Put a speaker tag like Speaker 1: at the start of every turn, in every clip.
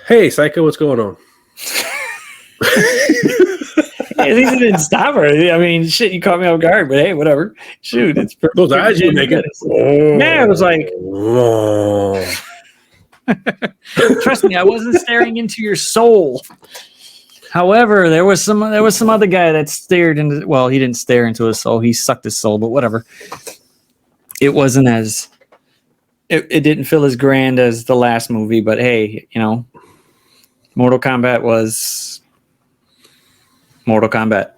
Speaker 1: Hey, Psycho, what's going on?
Speaker 2: At least it didn't stop her. I mean, shit, you caught me off guard, but hey, whatever. Shoot, it's
Speaker 1: Those eyes you making.
Speaker 2: Yeah, it was like,
Speaker 1: Oh.
Speaker 2: trust me, I wasn't staring into your soul. However, there was some other guy that stared into. Well, he didn't stare into his soul. He sucked his soul, but whatever. It wasn't as. It didn't feel as grand as the last movie, but hey, Mortal Kombat was Mortal Kombat.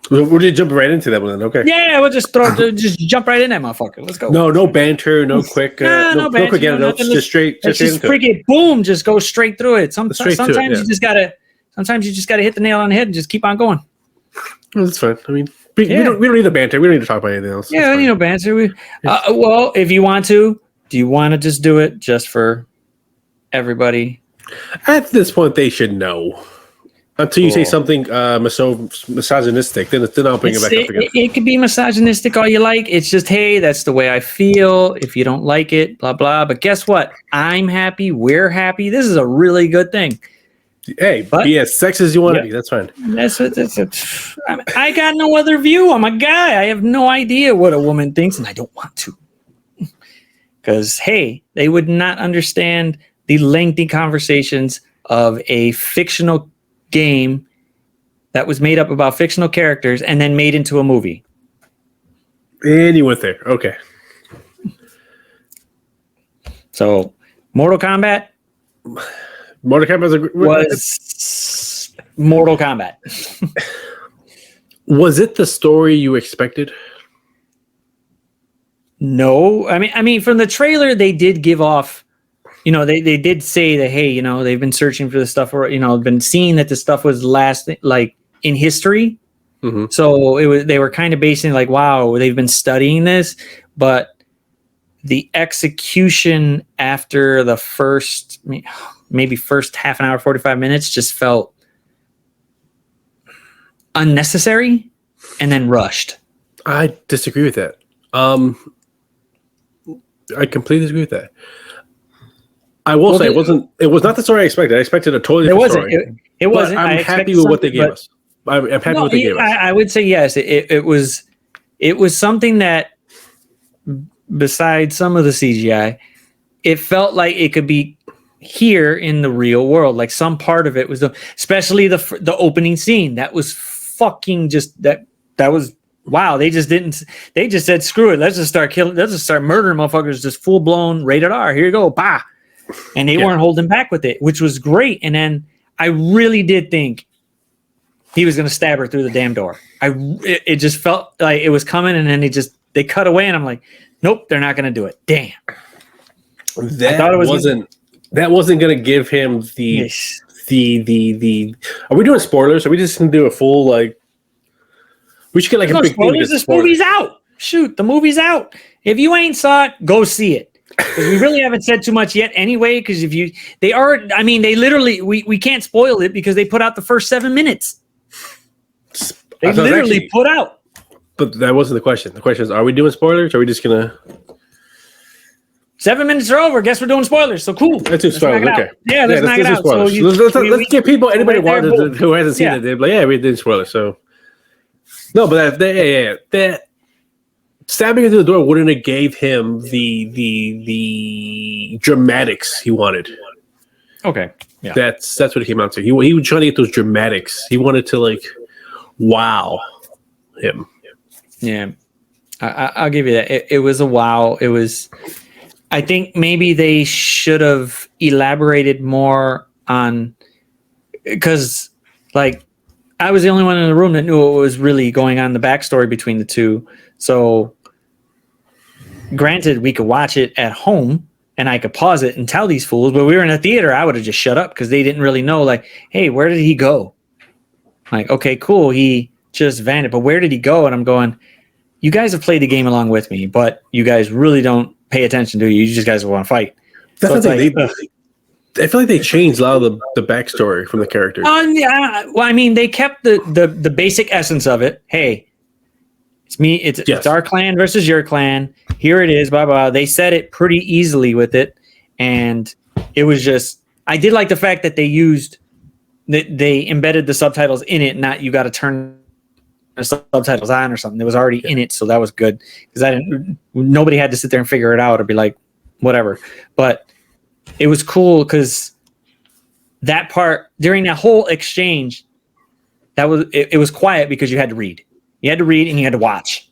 Speaker 1: We're just jumping right into that one then. Okay.
Speaker 2: Yeah, we'll just jump right in that motherfucker. Let's go.
Speaker 1: No banter, no quick, no quick anecdotes. Just straight, just
Speaker 2: freaking boom. Just go straight through it. Sometimes
Speaker 1: you
Speaker 2: just gotta hit the nail on the head and just keep on going.
Speaker 1: Well, that's fine. I mean, we don't need the banter. We don't need to talk about anything else.
Speaker 2: Yeah, we need no banter. Well, if you want to, do you want to just do it just for everybody?
Speaker 1: At this point, they should know. Until you say something misogynistic, then I'll bring it back up again.
Speaker 2: It could be misogynistic all you like. It's just, hey, that's the way I feel. If you don't like it, blah, blah. But guess what? I'm happy. We're happy. This is a really good thing.
Speaker 1: Hey, be as sexy as you want to be. That's fine.
Speaker 2: I got no other view. I'm a guy. I have no idea what a woman thinks, and I don't want to. Because, hey, they would not understand the lengthy conversations of a fictional game that was made up about fictional characters and then made into a movie.
Speaker 1: And you went there. Okay.
Speaker 2: So, Mortal Kombat
Speaker 1: was
Speaker 2: Mortal Kombat.
Speaker 1: Was it the story you expected?
Speaker 2: No. I mean, from the trailer, they did give off. They did say that, hey, they've been searching for this stuff, or been seeing that this stuff was last like in history.
Speaker 1: Mm-hmm.
Speaker 2: So they were kind of basing like, wow, they've been studying this, but the execution after the first half an hour, 45 minutes just felt unnecessary and then rushed.
Speaker 1: I disagree with that. I completely disagree with that. I will say it was not the story I expected. I expected a totally different story.
Speaker 2: It wasn't.
Speaker 1: I'm happy with what they gave us. I'm happy with what they gave us.
Speaker 2: I would say yes. It was something that, besides some of the CGI, it felt like it could be here in the real world. Like some part of it was, especially the opening scene. That was fucking just that was. Wow, they just said, screw it. Let's just start murdering motherfuckers, just full blown rated R. Here you go. Bah. And they weren't holding back with it, which was great. And then I really did think he was going to stab her through the damn door. It just felt like it was coming, and then they cut away, and I'm like, nope, they're not going to do it. Damn.
Speaker 1: That wasn't going to give him the. Are we doing spoilers? Are we just going to do a full like? We should get like a big
Speaker 2: spoilers. This movie's out. Shoot, the movie's out. If you ain't saw it, go see it. We really haven't said too much yet anyway, because they literally, we can't spoil it because they put out the first 7 minutes. They literally put out.
Speaker 1: But that wasn't the question. The question is, are we doing spoilers, or are we just going to...
Speaker 2: 7 minutes are over. Guess we're doing spoilers. So cool.
Speaker 1: Let's do spoilers. Okay.
Speaker 2: Yeah, let's knock it out. So
Speaker 1: let's give people, anybody who hasn't seen it, they're like, yeah, we did spoilers. So, no, but that stabbing into the door wouldn't have gave him the dramatics he wanted.
Speaker 2: Okay, yeah,
Speaker 1: that's what it came out to. He was trying to get those dramatics. He wanted to like wow him.
Speaker 2: Yeah, I'll give you that. It was a wow. It was. I think maybe they should have elaborated more on, because like I was the only one in the room that knew what was really going on, the backstory between the two. So granted, we could watch it at home and I could pause it and tell these fools, but we were in a theater. I would have just shut up because they didn't really know, like, hey, where did he go? Like, okay, cool. He just vanished, but where did he go? And I'm going, you guys have played the game along with me, but you guys really don't pay attention to you. You just guys want to fight.
Speaker 1: That's so I feel like they changed a lot of the backstory from the characters.
Speaker 2: Yeah. Well, I mean, they kept the basic essence of it. Hey, it's me. It's our clan versus your clan. Here it is. Blah blah. They said it pretty easily with it, and it was just. I did like the fact that they embedded the subtitles in it, not you got to turn the subtitles on or something. It was already in it, so that was good because nobody had to sit there and figure it out or be like, whatever. But it was cool because that part during that whole exchange, it was quiet because you had to read. You had to read and you had to watch.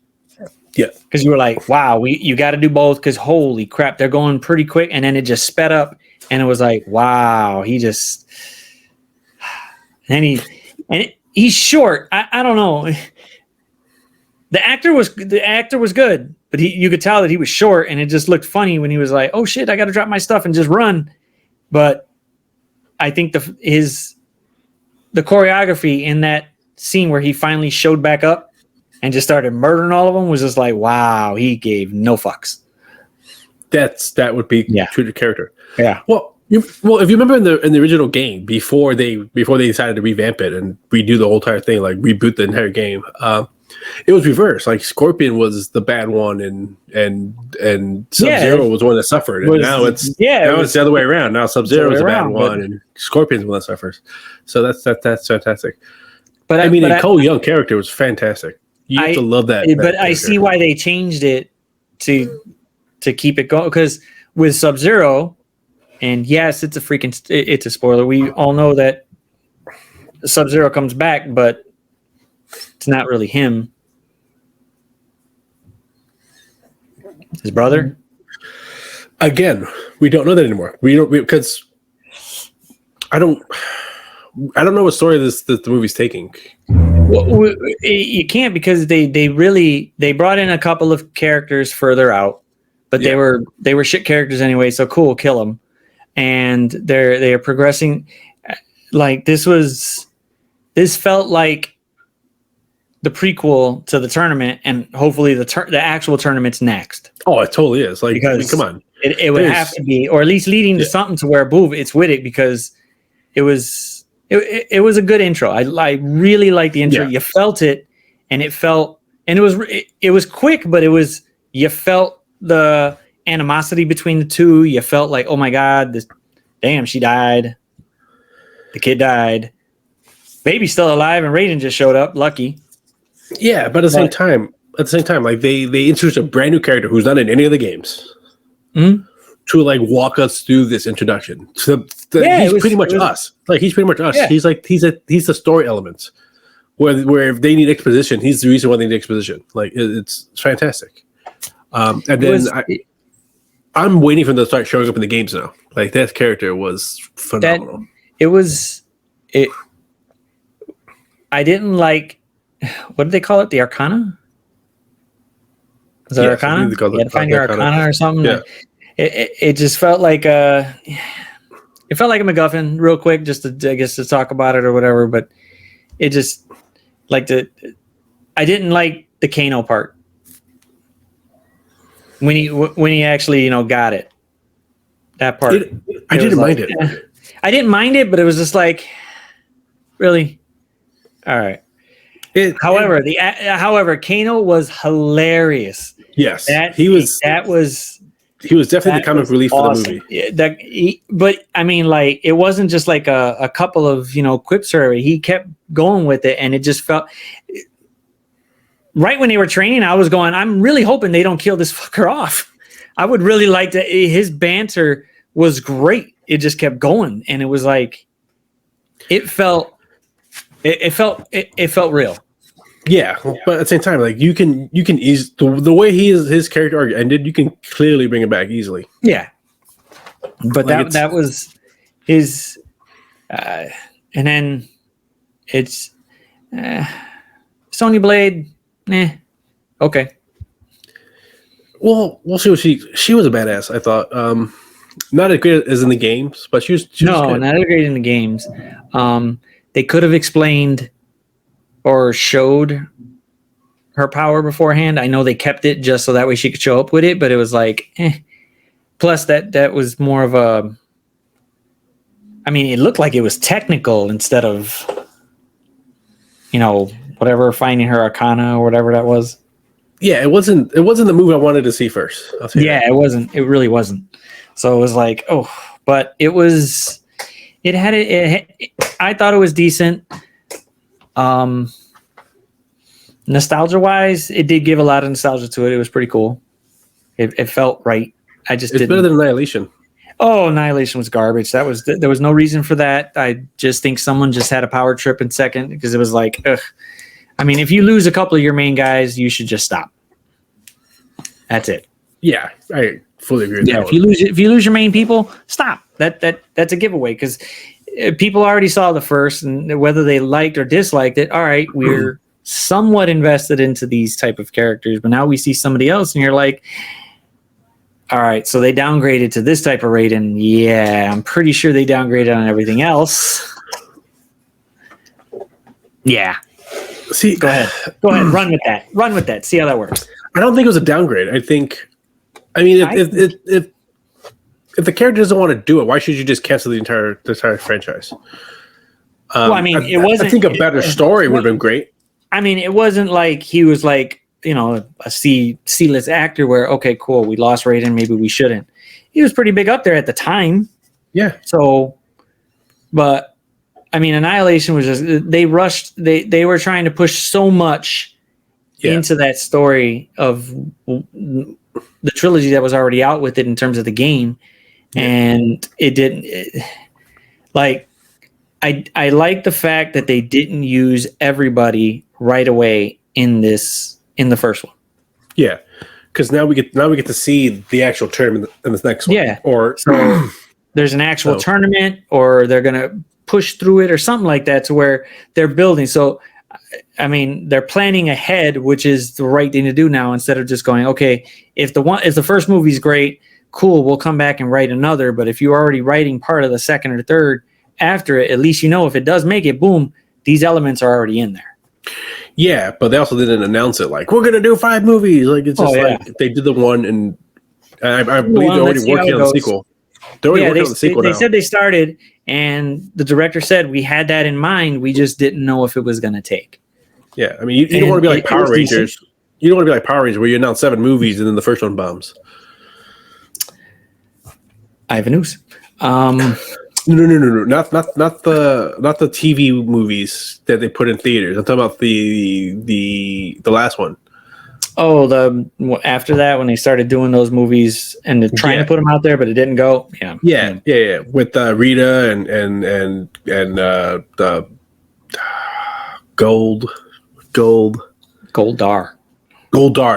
Speaker 1: Yeah,
Speaker 2: because you were like, wow, you got to do both because holy crap, they're going pretty quick, and then it just sped up. And it was like, wow, he's short. I don't know. The actor was good, but you could tell that he was short, and it just looked funny when he was like, oh shit, I got to drop my stuff and just run. But I think the choreography in that scene where he finally showed back up and just started murdering all of them was just like, wow, he gave no fucks.
Speaker 1: That would be true to character.
Speaker 2: Yeah.
Speaker 1: Well, if you remember in the original game, before they decided to revamp it and redo the whole entire thing, like reboot the entire game, it was reversed. Like Scorpion was the bad one, and Sub-Zero was the one that suffered. And now it's the other way around. Now Sub-Zero is the bad one, and Scorpion's the one that suffers. So that's fantastic. But I mean, Cole Young character was fantastic. You have to love that.
Speaker 2: But I see why they changed it to keep it going, because with Sub-Zero, and yes, it's a spoiler. We all know that Sub-Zero comes back, but it's not really him. His brother.
Speaker 1: Again, we don't know that anymore. Because I don't know what story the movie's taking.
Speaker 2: Well, you can't, because they brought in a couple of characters further out, but they were shit characters anyway. So cool, kill them. And they are progressing. Like this felt like the prequel to the tournament, and hopefully the actual tournament's next.
Speaker 1: Oh, it totally is. Like, because come on,
Speaker 2: it would have to be, or at least leading to something to where it's with it, because it was a good intro. I really liked the intro. Yeah. You felt it, and it was quick, but you felt the animosity between the two. You felt like, oh my god, damn, she died. The kid died. Baby's still alive, and Raiden just showed up. Lucky.
Speaker 1: Yeah, but at the same time, like they introduced a brand new character who's not in any of the games to like walk us through this introduction. So he's pretty much us. Like he's pretty much us. Yeah. He's the story elements. Where if they need exposition, he's the reason why they need exposition. Like it's fantastic. And then I'm waiting for them to start showing up in the games now. Like that character was phenomenal. I didn't like. What did they call it? The Arcana? Was it Arcana? You had to find your Arcana or something. Yeah. It just felt like it felt like a MacGuffin real quick, just to talk about it or whatever. But it just I didn't like the Kano part when he actually got it. That part. I didn't mind it.
Speaker 2: I didn't mind it, but it was just like, really, all right. However, Kano was hilarious.
Speaker 1: Yes, he was definitely the comic relief
Speaker 2: awesome.
Speaker 1: For the movie.
Speaker 2: But I mean, like, it wasn't just like a couple of quips or whatever. He kept going with it, and it just felt. Right when they were training, I was going, I'm really hoping they don't kill this fucker off. I would really like to. His banter was great. It just kept going, and it was like, it felt real.
Speaker 1: Yeah, but at the same time, like you can ease the way his character arc ended, you can clearly bring it back easily.
Speaker 2: Yeah, but like that was his, and then it's Sonya Blade. Okay.
Speaker 1: Well, we'll see what she was a badass. I thought, not as great as in the games, but she was
Speaker 2: not as great in the games. They could have explained or showed her power beforehand. I know they kept it just so that way she could show up with it, but it was like, Plus that was more of a, I mean, it looked like it was technical instead of, whatever, finding her Arcana or whatever that was.
Speaker 1: Yeah, it wasn't the move I wanted to see first.
Speaker 2: Yeah, it wasn't. It really wasn't. So it was like, oh, but it had I thought it was decent. Nostalgia wise, it did give a lot of nostalgia to it. It was pretty cool. It felt right. It's
Speaker 1: better than Annihilation.
Speaker 2: Oh, Annihilation was garbage. There was no reason for that. I just think someone just had a power trip in second because it was like, ugh. I mean, if you lose a couple of your main guys, you should just stop. That's it.
Speaker 1: Yeah, I fully agree with that.
Speaker 2: If you lose your main people, stop. That's a giveaway because people already saw the first, and whether they liked or disliked it, all right, we're somewhat invested into these type of characters, but now we see somebody else, and you're like, all right, so they downgraded to this type of rating. Yeah, I'm pretty sure they downgraded on everything else. Yeah.
Speaker 1: See,
Speaker 2: go ahead, run with that. See how that works.
Speaker 1: I don't think it was a downgrade. If the character doesn't want to do it, why should you just cancel the entire franchise?
Speaker 2: It wasn't.
Speaker 1: I think a better story would have been great.
Speaker 2: I mean, it wasn't like he was like, a C-list actor where, okay, cool, we lost Raiden, maybe we shouldn't. He was pretty big up there at the time.
Speaker 1: Yeah.
Speaker 2: So, but I mean, Annihilation was just, they rushed, they were trying to push so much into that story of the trilogy that was already out with it in terms of the game. And it didn't, I like the fact that they didn't use everybody right away in the first one.
Speaker 1: Yeah, because now we get to see the actual tournament in this next one.
Speaker 2: Yeah,
Speaker 1: or
Speaker 2: so there's an actual tournament, or they're gonna push through it, or something like that, to where they're building. So, I mean, they're planning ahead, which is the right thing to do now, instead of just going, okay, if the first movie's great, cool, we'll come back and write another. But if you're already writing part of the second or third after it, at least if it does make it, boom, these elements are already in there.
Speaker 1: Yeah, but they also didn't announce it like, we're going to do 5 movies. Like, it's just like they did the one, and I believe they're already working on the sequel. They're already working on the sequel now.
Speaker 2: They said they started, and the director said, we had that in mind. We just didn't know if it was going to take.
Speaker 1: Yeah, I mean, you don't want to be like Power Rangers. You don't want to be like Power Rangers where you announce 7 movies and then the first one bombs.
Speaker 2: I have a news.
Speaker 1: No. Not the TV movies that they put in theaters. I'm talking about the last one.
Speaker 2: Oh, after that, when they started doing those movies and they're trying to put them out there, but it didn't go.
Speaker 1: Yeah. With Rita and the Goldar.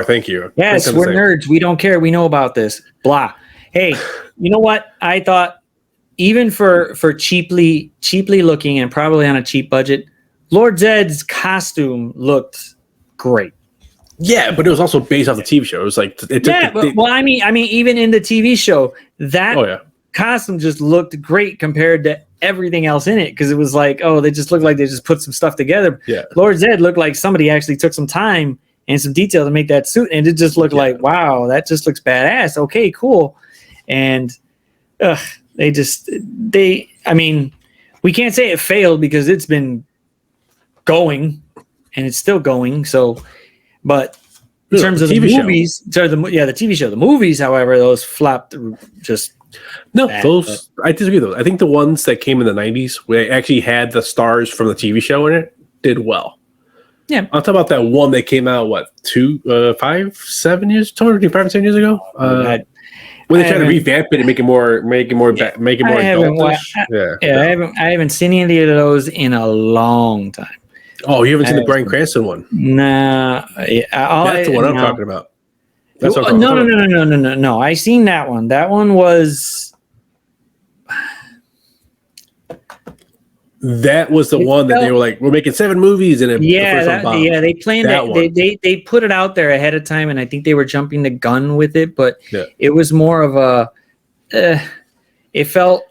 Speaker 1: Thank you.
Speaker 2: Yes, we're nerds. We don't care. We know about this. Blah. Hey, you know what? I thought, even for cheaply looking and probably on a cheap budget, Lord Zedd's costume looked great.
Speaker 1: Yeah, but it was also based off the TV show. It was like
Speaker 2: I mean, even in the TV show, that costume just looked great compared to everything else in it, because it was like, they just looked like they just put some stuff together.
Speaker 1: Yeah.
Speaker 2: Lord Zedd looked like somebody actually took some time and some detail to make that suit, and it just looked like, wow, that just looks badass. Okay, cool. And I mean, we can't say it failed because it's been going and it's still going. So, but in terms of the movies, the TV show, the movies, however, those flopped just.
Speaker 1: No, those I disagree with those. I think the ones that came in the 90s, where they actually had the stars from the TV show in it, did well.
Speaker 2: Yeah.
Speaker 1: I'm talking about that one that came out, 5, 7 years ago? When they try to revamp it and make it more adult-ish.
Speaker 2: I haven't seen any of those in a long time.
Speaker 1: Oh, you haven't seen the Bryan Cranston one?
Speaker 2: Nah.
Speaker 1: That's the one I'm talking about.
Speaker 2: No. I seen that one. That one was.
Speaker 1: That was the one that they were like, we're making 7 movies, and
Speaker 2: they planned that. They put it out there ahead of time, and I think they were jumping the gun with it, but it was more of a. It felt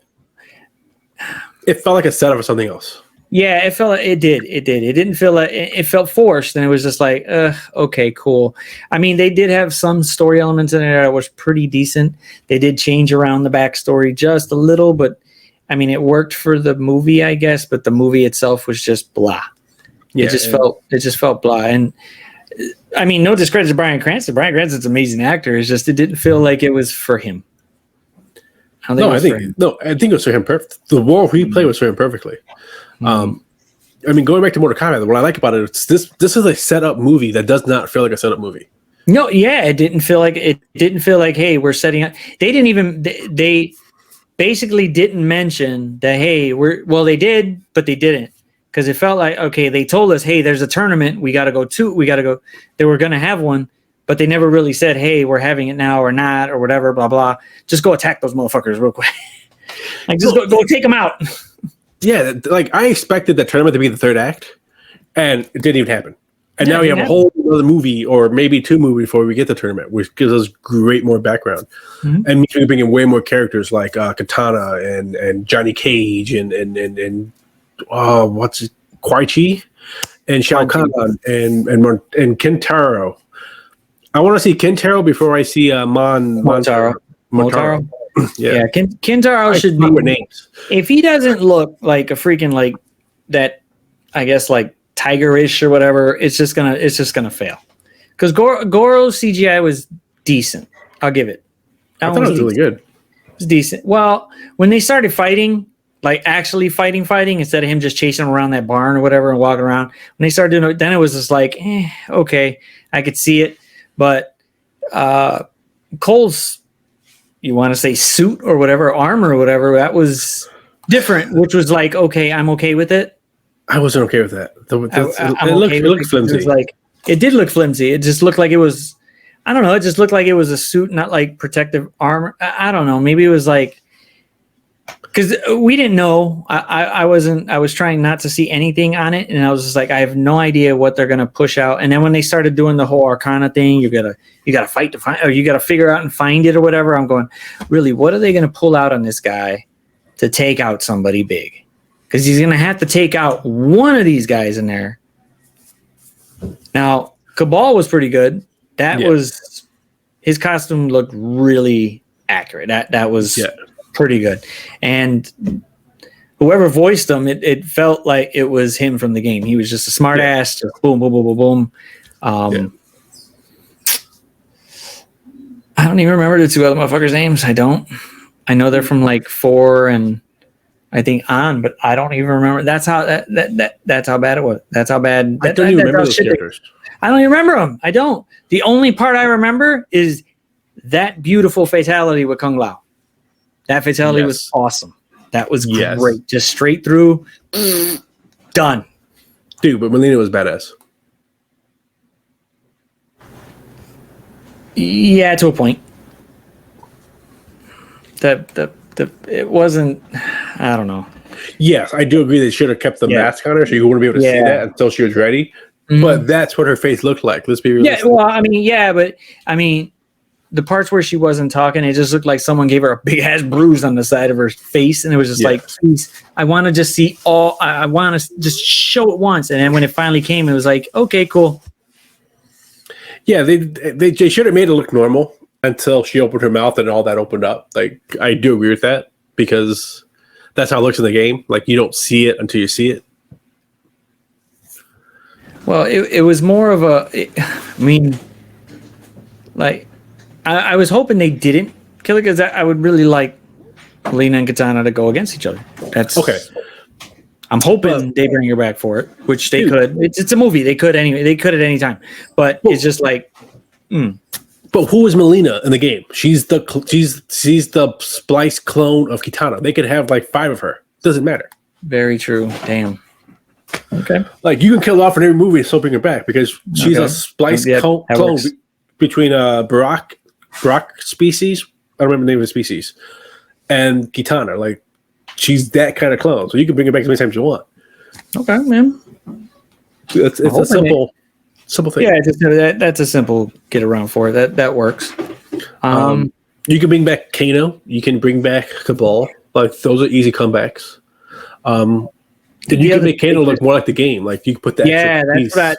Speaker 1: like a setup for something else.
Speaker 2: Yeah, it did. It didn't feel like it felt forced, and it was just like, okay, cool. I mean, they did have some story elements in there that was pretty decent. They did change around the backstory just a little, but I mean, it worked for the movie, I guess. But the movie itself was just blah. It just felt blah. And I mean, no discredit to Bryan Cranston. Bryan Cranston's an amazing actor. It's just it didn't feel like it was for him.
Speaker 1: I think it was for him perfect. The role he played was for him perfectly. I mean, going back to Mortal Kombat, what I like about it is this is a setup movie that does not feel like a setup movie.
Speaker 2: No, yeah, it didn't feel like hey, we're setting up. They basically didn't mention that, hey, they did, but they didn't. Because it felt like, okay, they told us, hey, there's a tournament, we gotta go. They were gonna have one, but they never really said, hey, we're having it now or not or whatever, blah blah. Just go attack those motherfuckers real quick. Like, just go take them out.
Speaker 1: Yeah, like I expected the tournament to be the third act, and it didn't even happen. And now we have a whole other movie, or maybe two movies before we get the tournament, which gives us more background. And we can bring in way more characters like Katana and Johnny Cage and what's it, Kwai Chi and Shao Kahn and Kentaro. I want to see Kentaro before I see Motaro. Yeah,
Speaker 2: Kentaro should be
Speaker 1: names.
Speaker 2: If he doesn't look like a freaking like that, I guess like tigerish or whatever, it's just gonna fail. Because Goro's CGI was decent. I'll give it.
Speaker 1: I thought it was really good.
Speaker 2: It was decent. Well, when they started fighting, like actually fighting, instead of him just chasing him around that barn or whatever and walking around, when they started doing it, then it was just like, okay, I could see it. But Cole's, you want to say suit or whatever, armor or whatever, that was different, which was like, okay, I'm okay with it.
Speaker 1: I wasn't okay with that. It looked flimsy.
Speaker 2: It did look flimsy. It just looked like it was, I don't know, it just looked like it was a suit, not like protective armor. I don't know. Maybe it was like, because we didn't know. I was trying not to see anything on it, and I was just like, I have no idea what they're gonna push out. And then when they started doing the whole Arcana thing, you gotta fight to find, or you gotta figure out and find it or whatever. I'm going, really, what are they gonna pull out on this guy to take out somebody big? Because he's gonna have to take out one of these guys in there. Now, Cabal was pretty good. That was, his costume looked really accurate. That was pretty good. And whoever voiced him, it felt like it was him from the game. He was just a smart ass, just boom, boom, boom, boom, boom. I don't even remember the two other motherfuckers' names. I don't. I know they're from like 4 and I think on, but I don't even remember. That's how that's how bad it was. That's how bad.
Speaker 1: I don't even remember those characters.
Speaker 2: I don't even remember them. I don't. The only part I remember is that beautiful fatality with Kung Lao. That fatality was awesome. That was great. Just straight through. Done.
Speaker 1: Dude, but Mileena was badass.
Speaker 2: Yeah, to a point. It wasn't, I don't know.
Speaker 1: Yes, I do agree they should have kept the mask on her so you wouldn't be able to see that until she was ready. Mm-hmm. But that's what her face looked like. Let's be realistic.
Speaker 2: Yeah, well, I mean, the parts where she wasn't talking, it just looked like someone gave her a big ass bruise on the side of her face, and it was just like, please, I want to just see all. I want to just show it once, and then when it finally came, it was like, okay, cool.
Speaker 1: Yeah, they should have made it look normal until she opened her mouth and all that opened up. Like, I do agree with that because that's how it looks in the game. Like, you don't see it until you see it.
Speaker 2: Well, it was more of I was hoping they didn't kill it because I would really like Mileena and Katana to go against each other. That's
Speaker 1: okay.
Speaker 2: I'm hoping they bring her back for it, which they could. It's a movie. They could anyway. They could at any time. But it's just like,
Speaker 1: But who is Mileena in the game? She's the spliced clone of Kitana. They could have like 5 of her. Doesn't matter.
Speaker 2: Very true. Damn. Okay.
Speaker 1: Like, you can kill off in every movie and still bring her back because she's a spliced clone between Brock species. I don't remember the name of the species, and Kitana. Like, she's that kind of clone, so you can bring her back as many times as you want.
Speaker 2: Okay, man.
Speaker 1: It's a simple thing.
Speaker 2: Yeah, that's a simple get around for it. That works.
Speaker 1: You can bring back Kano. You can bring back Cabal. Like, those are easy comebacks. Then you can make Kano look more like the game. Like, you can put that.
Speaker 2: Yeah,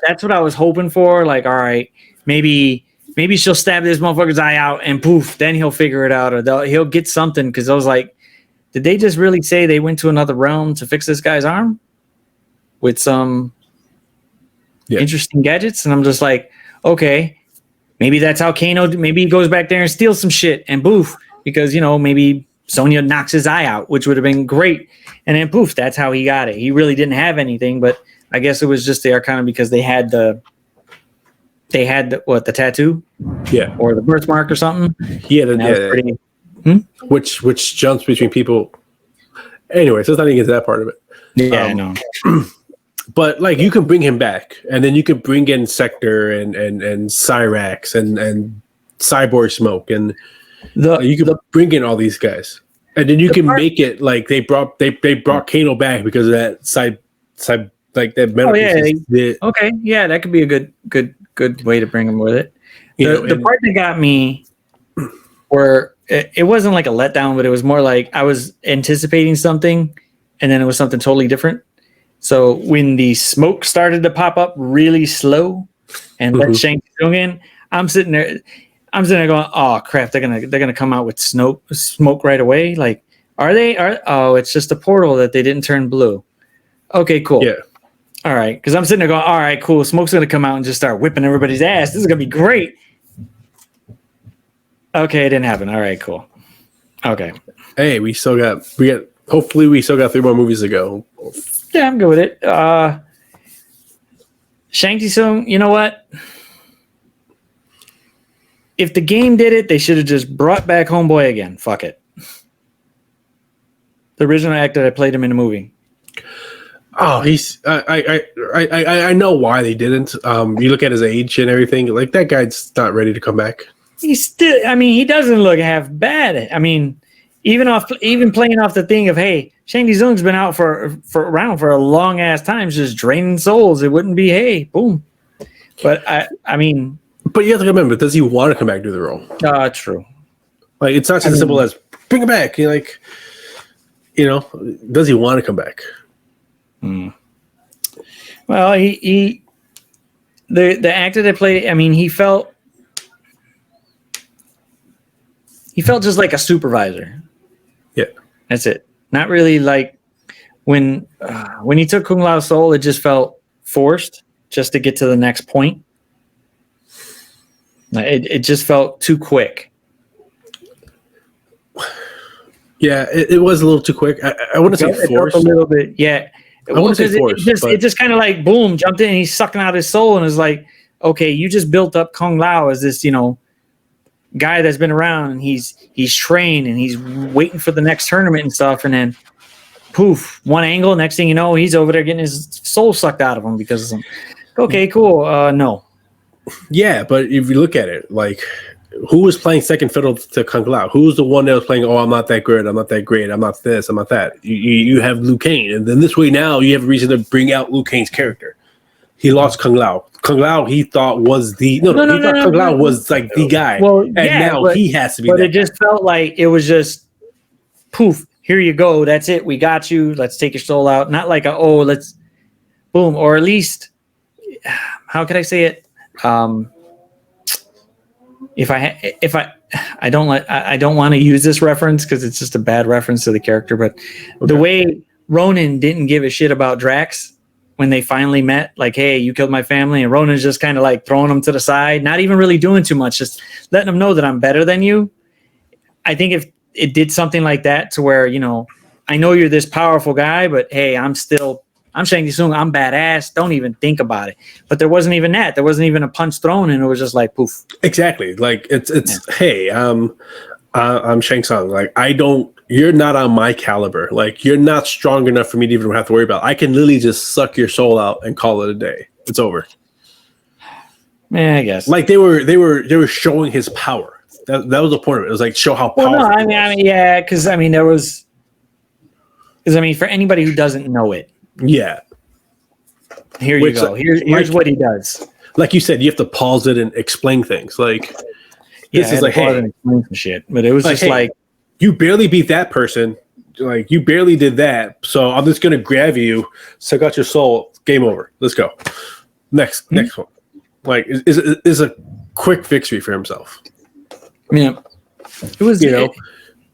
Speaker 2: that's what I was hoping for. Like, all right, maybe she'll stab this motherfucker's eye out and poof, then he'll figure it out, or he'll get something. Because I was like, did they just really say they went to another realm to fix this guy's arm with some interesting gadgets? And I'm just like, okay, maybe that's how Kano. Maybe he goes back there and steals some shit and boof, because maybe Sonya knocks his eye out, which would have been great. And then poof, that's how he got it. He really didn't have anything, but I guess it was just there kind of because they had the tattoo?
Speaker 1: Yeah.
Speaker 2: Or the birthmark or something?
Speaker 1: Which jumps between people. Anyway, so let's not even get to that part of it.
Speaker 2: Yeah, I know.
Speaker 1: But like you can bring him back, and then you could bring in Sector and Cyrax and Cyborg Smoke, and you could bring in all these guys, and then you can make it like they brought Kano back because of that side like that metal.
Speaker 2: Okay, yeah, that could be a good way to bring him with it. The part that got me where it wasn't like a letdown, but it was more like I was anticipating something, and then it was something totally different. So when the smoke started to pop up really slow and let Shang Tsung in, I'm sitting there going, oh crap, they're gonna come out with smoke right away. Like, it's just a portal that they didn't turn blue. Okay, cool.
Speaker 1: Yeah.
Speaker 2: All right. Because I'm sitting there going, all right, cool. Smoke's gonna come out and just start whipping everybody's ass. This is gonna be great. Okay, it didn't happen. All right, cool. Okay.
Speaker 1: Hey, hopefully we still got 3 more movies to go.
Speaker 2: Yeah, I'm good with it. Shang Tsung, you know what? If the game did it, they should have just brought back Homeboy again. Fuck it. The original actor that played him in the movie.
Speaker 1: Oh, I know why they didn't. You look at his age and everything. Like that guy's not ready to come back.
Speaker 2: He doesn't look half bad. I mean, even playing off the thing of, hey, Shang Tsung's been out around for a long ass time, just draining souls. It wouldn't be, hey, boom. But I mean,
Speaker 1: but you have to remember, does he want to come back and do the role?
Speaker 2: True.
Speaker 1: Like it's not as simple as bring him back. You're like, does he want to come back?
Speaker 2: Well, the actor that played, I mean, he felt just like a supervisor.
Speaker 1: Yeah,
Speaker 2: that's it. Not really like when he took Kung Lao Soul, it just felt forced just to get to the next point. It just felt too quick.
Speaker 1: Yeah, it was a little too quick. I wouldn't say forced.
Speaker 2: A little bit, yeah.
Speaker 1: I wouldn't say forced.
Speaker 2: It just kind of like boom, jumped in. And he's sucking out his soul, and it's like, okay, you just built up Kung Lao as this, guy that's been around, and he's trained, and he's waiting for the next tournament and stuff, and then poof, one angle. Next thing you know, he's over there getting his soul sucked out of him because of some. Okay, cool. No.
Speaker 1: Yeah, but if you look at it, like, who was playing second fiddle to Kung Lao? Who was the one that was playing, I'm not that good, I'm not that great, I'm not this, I'm not that? You have Liu Kang, and then this way now you have a reason to bring out Liu Kang's character. He lost Kung Lao. Kung Lao he thought was the Kung Lao was like the guy.
Speaker 2: Well,
Speaker 1: and now he has to be.
Speaker 2: But it just felt like it was just poof, here you go, that's it, we got you, let's take your soul out. Not like let's boom, or at least how can I say it? I don't want to use this reference because it's just a bad reference to the character, but the way Ronan didn't give a shit about Drax when they finally met, like, hey, you killed my family, and Ronan's just kind of like throwing him to the side, not even really doing too much, just letting him know that I'm better than you. I think if it did something like that to where, I know you're this powerful guy, but hey, I'm Shang Tsung, I'm badass. Don't even think about it. But there wasn't even that. There wasn't even a punch thrown, and it was just like poof.
Speaker 1: Exactly. Like hey, I'm Shang Tsung. Like you're not on my caliber. Like you're not strong enough for me to even have to worry about. I can literally just suck your soul out and call it a day. It's over.
Speaker 2: Yeah, I guess.
Speaker 1: Like they were showing his power. That was the point of it. It was like show how powerful.
Speaker 2: Well, no, I mean, yeah, because for anybody who doesn't know it.
Speaker 1: Yeah.
Speaker 2: Here you go. Here's what he does.
Speaker 1: Like you said, you have to pause it and explain things. Like this is like, hey,
Speaker 2: and explain some shit. But it was like, just hey, like
Speaker 1: you barely beat that person. Like you barely did that. So I'm just gonna grab you, suck out your soul. Game over. Let's go. Next one. Like is a quick victory for himself.
Speaker 2: Yeah. It was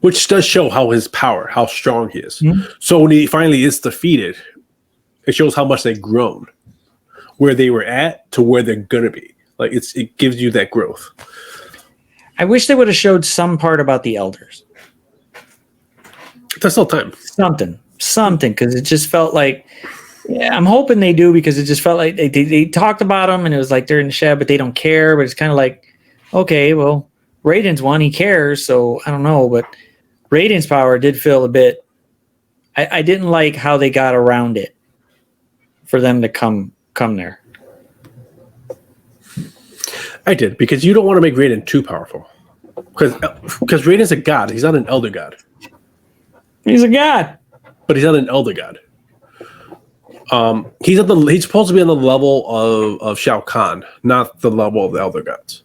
Speaker 1: which does show how strong he is.
Speaker 2: Mm-hmm.
Speaker 1: So when he finally is defeated, it shows how much they've grown, where they were at to where they're gonna be. Like it gives you that growth.
Speaker 2: I wish they would have showed some part about the elders.
Speaker 1: There's still time.
Speaker 2: Something, because it just felt like, yeah, I'm hoping they do, because it just felt like they talked about him and it was like they're in the shed, but they don't care. But it's kind of like, okay, well, Raiden's one, he cares, so I don't know. But Raiden's power did feel a bit. I didn't like how they got around it for them to come there.
Speaker 1: I did, because you don't want to make Raiden too powerful. Because Raiden's a god. He's not an elder god.
Speaker 2: He's a god.
Speaker 1: But he's not an elder god. He's supposed to be on the level of Shao Kahn, not the level of the elder gods.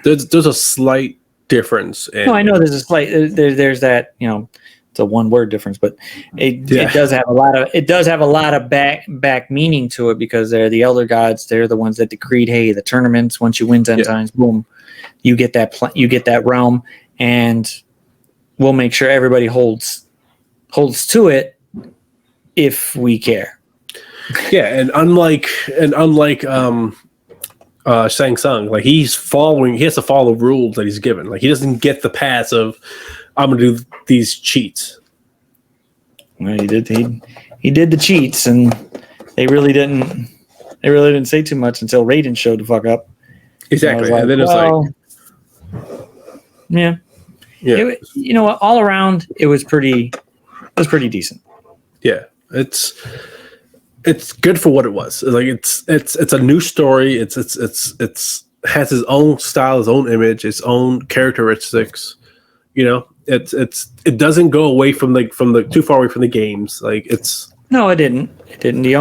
Speaker 1: There's a slight difference.
Speaker 2: No, I know there's a slight there's that, it's a one word difference, but it does have a lot of back meaning to it, because they're the elder gods. They're the ones that decreed, hey, the tournaments, once you win 10 times, boom, you get that realm, and we'll make sure everybody holds to it if we care.
Speaker 1: Yeah, and unlike Shang Tsung, like he has to follow the rules that he's given. Like he doesn't get the pass of I'm gonna do these cheats.
Speaker 2: Well, he did the cheats, and they really didn't say too much until Raiden showed the fuck up.
Speaker 1: Exactly.
Speaker 2: And then it's yeah. It, all around it was pretty decent.
Speaker 1: Yeah. It's good for what it was. Like it's a new story. It's has its own style, its own image, its own characteristics. It doesn't go away from the too far away from the games. Like it's
Speaker 2: no, it didn't. It didn't. The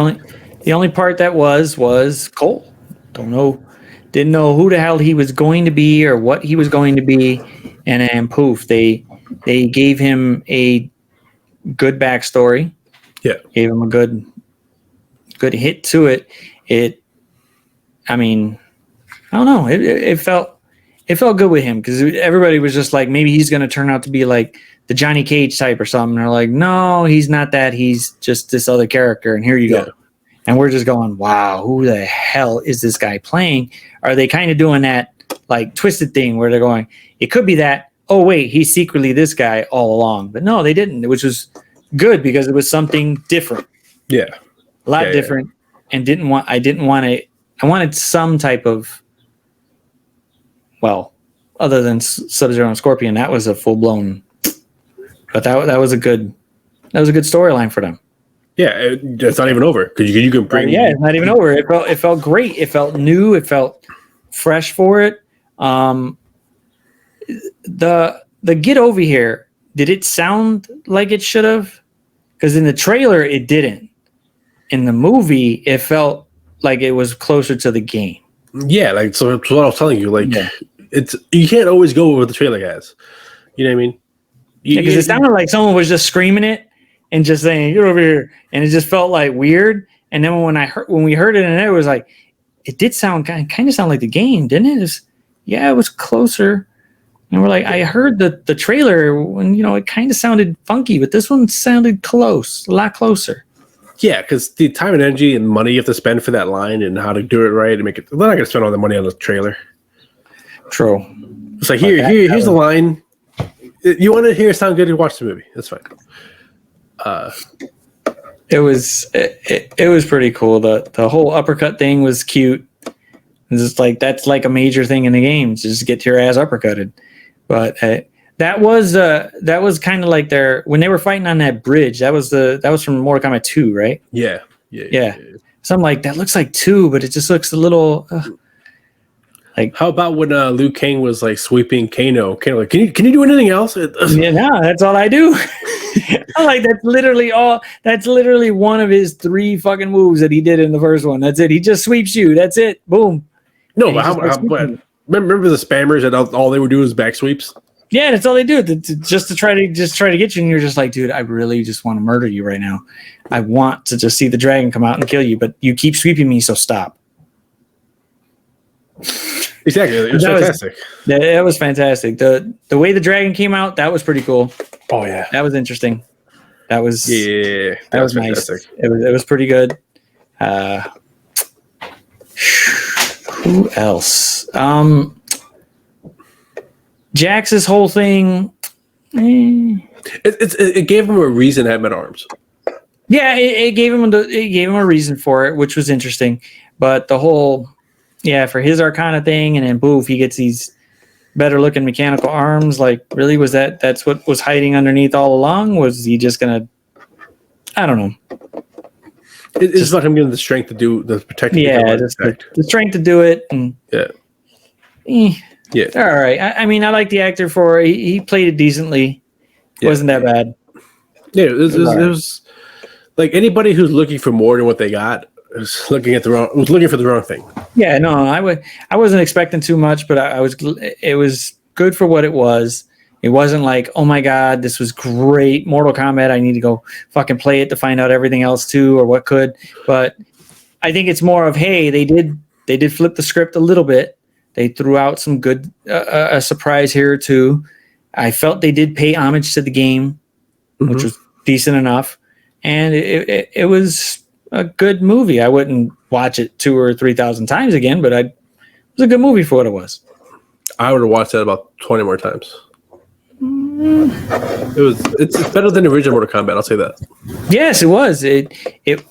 Speaker 2: only part that was Cole. Didn't know who the hell he was going to be or what he was going to be, and then poof, they gave him a good backstory.
Speaker 1: Yeah,
Speaker 2: gave him a good hit to it. I don't know. It felt good with him, because everybody was just like, maybe he's going to turn out to be like the Johnny Cage type or something. And they're like, no, he's not that. He's just this other character. And here you go. And we're just going, wow, who the hell is this guy playing? Are they kind of doing that like twisted thing where they're going, it could be that, oh wait, he's secretly this guy all along. But no, they didn't, which was good, because it was something different.
Speaker 1: Yeah.
Speaker 2: A lot different. And I wanted some type of, well, other than Sub-Zero and Scorpion, that was a full-blown, but that was a good storyline for them.
Speaker 1: Yeah, it's not even over, because you can bring.
Speaker 2: It's not even over. It felt great. It felt new. It felt fresh for it. The Get Over Here, did it sound like it should have? Because in the trailer it didn't. In the movie, it felt like it was closer to the game.
Speaker 1: Yeah, like so that's what I was telling you. Like it's you can't always go with the trailer guys. You know what I mean?
Speaker 2: Because it sounded like someone was just screaming it and just saying, "Get over here," and it just felt like weird. And then when we heard it, and it was like, it did sound kind of sound like the game, didn't it? It was closer. And we're like, I heard the trailer when it kind of sounded funky, but this one sounded close, a lot closer.
Speaker 1: Yeah, because the time and energy and money you have to spend for that line and how to do it right and make it. They're not going to spend all the money on the trailer.
Speaker 2: True.
Speaker 1: It's like here's the line. You want to hear it sound good? You watch the movie. That's fine.
Speaker 2: It was pretty cool. The whole uppercut thing was cute. It's just like that's like a major thing in the games. Just get your ass uppercutted. But that was kind of like when they were fighting on that bridge. That was from Mortal Kombat 2, right?
Speaker 1: Yeah.
Speaker 2: So I'm like, that looks like 2, but it just looks a little like.
Speaker 1: How about when Liu Kang was like sweeping Kano? Kano, like, can you do anything else?
Speaker 2: Yeah, no, that's all I do. I'm like, that's literally all. That's literally one of his 3 fucking moves that he did in the first one. That's it. He just sweeps you. That's it. Boom.
Speaker 1: No, but remember the spammers that all they would do is back sweeps?
Speaker 2: Yeah, that's all they do. Just to try to get you, and you're just like, dude, I really just want to murder you right now. I want to just see the dragon come out and kill you, but you keep sweeping me, so stop.
Speaker 1: Exactly, it was fantastic.
Speaker 2: That was fantastic. The way the dragon came out, that was pretty cool.
Speaker 1: Oh yeah,
Speaker 2: that was interesting. That was
Speaker 1: that
Speaker 2: was nice. It was pretty good. Who else? Jax's whole thing.
Speaker 1: It gave him a reason to have men at arms.
Speaker 2: Yeah, it gave him a reason for it, which was interesting. But the whole, for his Arcana thing, and then boof, he gets these better looking mechanical arms. Like, really, that's what was hiding underneath all along? Was he just gonna? I don't know.
Speaker 1: It's about him getting the strength to do the protecting.
Speaker 2: Yeah, the strength to do it. And
Speaker 1: yeah.
Speaker 2: All right. I mean, I like the actor for he played it decently. It wasn't that bad.
Speaker 1: Yeah, it was like anybody who's looking for more than what they got was looking for the wrong thing.
Speaker 2: Yeah, no, I wasn't expecting too much, but it was good for what it was. It wasn't like, oh my God, this was great. Mortal Kombat, I need to go fucking play it to find out everything else too, or what could. But I think it's more of, hey, they did flip the script a little bit. They threw out some good a surprise here or two. I felt they did pay homage to the game, which was decent enough. And it was a good movie. I wouldn't watch it 2,000 or 3,000 times again, but it was a good movie for what it was. I
Speaker 1: would have watched that about 20 more times. It's better than the original Mortal Kombat. I'll say that.
Speaker 2: Yes, it was. It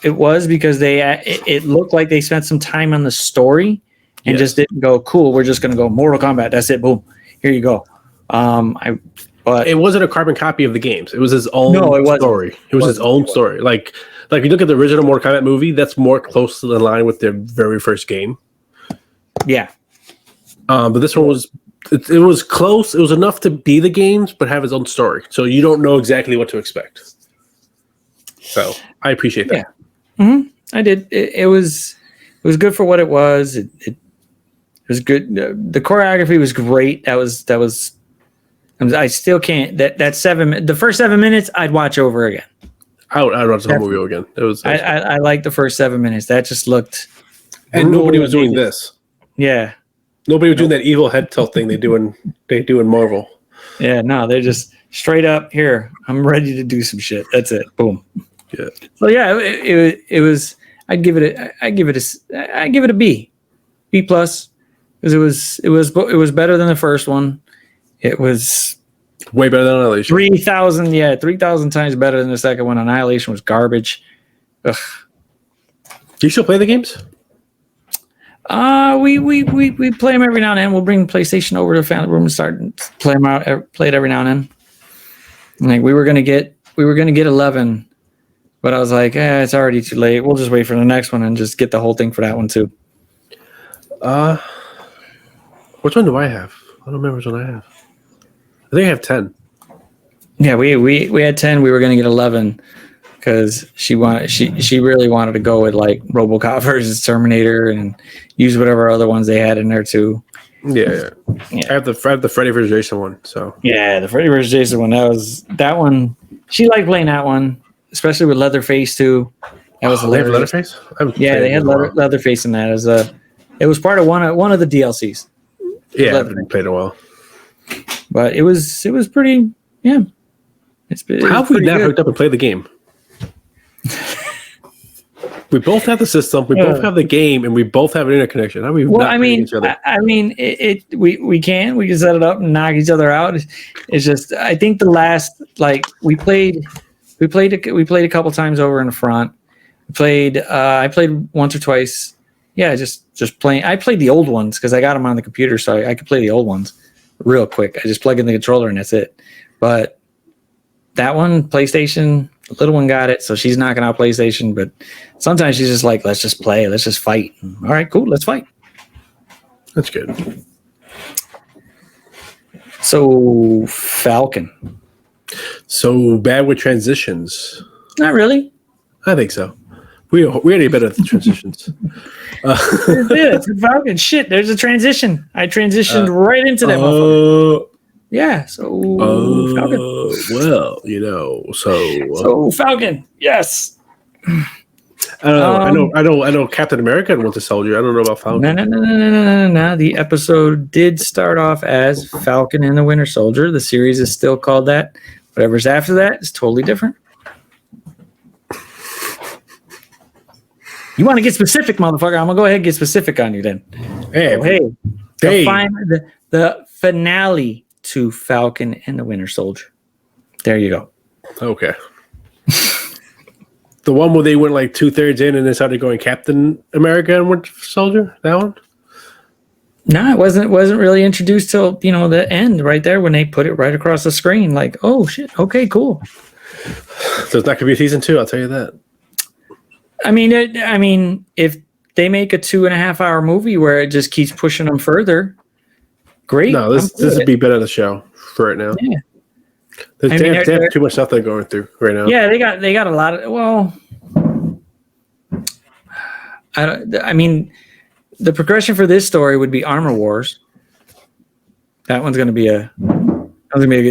Speaker 2: was because it looked like they spent some time on the story and just didn't go, cool, we're just going to go Mortal Kombat. That's it. Boom. Here you go. But
Speaker 1: it wasn't a carbon copy of the games. It was his own story. It was his own story. Like you look at the original Mortal Kombat movie, that's more closely in line with their very first game.
Speaker 2: Yeah.
Speaker 1: But this one was it was close. It was enough to be the games, but have its own story. So you don't know exactly what to expect. So I appreciate that.
Speaker 2: Yeah. Mm-hmm. I did. It was good for what it was. It was good. The choreography was great. That was. I still can't. The first 7 minutes, I'd watch over again.
Speaker 1: I'd watch the whole movie again. It was.
Speaker 2: I liked the first 7 minutes. That just looked.
Speaker 1: And nobody was doing this.
Speaker 2: Yeah.
Speaker 1: Nobody was doing that evil head tilt thing they do in Marvel.
Speaker 2: Yeah, no, they're just straight up here. I'm ready to do some shit. That's it. Boom.
Speaker 1: Yeah.
Speaker 2: So yeah, it was. I'd give it a B, B plus, because it was better than the first one. It was
Speaker 1: way better than Annihilation.
Speaker 2: 3,000 times better than the second one. Annihilation was garbage. Ugh.
Speaker 1: Do you still play the games?
Speaker 2: We play them every now and then. We'll bring PlayStation over to the family room and start play them out. Play it every now and then. Like we were gonna get 11, but I was like, it's already too late. We'll just wait for the next one and just get the whole thing for that one too.
Speaker 1: Which one do I have? I don't remember which one I have. I think I have 10.
Speaker 2: Yeah, we had 10. We were gonna get 11 because she really wanted to go with like RoboCop versus Terminator and use whatever other ones they had in there too.
Speaker 1: Yeah. I have the Freddy vs. Jason one. So
Speaker 2: yeah, the Freddy vs. Jason one. That one. She liked playing that one, especially with Leatherface too. That was hilarious.
Speaker 1: Leatherface?
Speaker 2: Yeah, they had Leatherface in that it was part of one of the DLCs.
Speaker 1: Yeah, I haven't played in a while.
Speaker 2: But it was pretty. Yeah.
Speaker 1: How have we not hooked up and played the game? We both have the system, we both have the game, and we both have an interconnection. How are we not playing each other?
Speaker 2: We can set it up and knock each other out. It's just I think the last we played a couple times over in the front. I played once or twice. Yeah, just playing. I played the old ones because I got them on the computer, so I could play the old ones real quick. I just plug in the controller and that's it. But that one, PlayStation, the little one got it, so she's knocking out PlayStation. But sometimes she's just like, let's just play, let's just fight. All right, cool, let's fight.
Speaker 1: That's good.
Speaker 2: So Falcon.
Speaker 1: So bad with transitions?
Speaker 2: Not really.
Speaker 1: I think so. We already better at the transitions.
Speaker 2: It's Falcon. Shit, there's a transition. I transitioned right into that motherfucker. Yeah, so Falcon.
Speaker 1: Well,
Speaker 2: so Falcon, yes.
Speaker 1: I know Captain America and Winter Soldier. I don't know about Falcon.
Speaker 2: No. The episode did start off as Falcon and the Winter Soldier. The series is still called that. Whatever's after that is totally different. You want to get specific, motherfucker? I'm gonna go ahead and get specific on you then. Hey. The finale to Falcon and the Winter Soldier. There you go.
Speaker 1: Okay. The one where they went like 2/3 in and then started going Captain America and Winter Soldier? That one?
Speaker 2: No, it wasn't really introduced till, the end right there when they put it right across the screen. Like, oh shit, okay, cool.
Speaker 1: So it's not gonna be a season 2, I'll tell you that.
Speaker 2: I mean, if they make a 2.5-hour movie where it just keeps pushing them further, great.
Speaker 1: No, this would be better than the show for right now.
Speaker 2: Yeah.
Speaker 1: They have too much stuff they're going through right now.
Speaker 2: Yeah, they got a lot of, well, I mean, the progression for this story would be Armor Wars. That one's gonna be a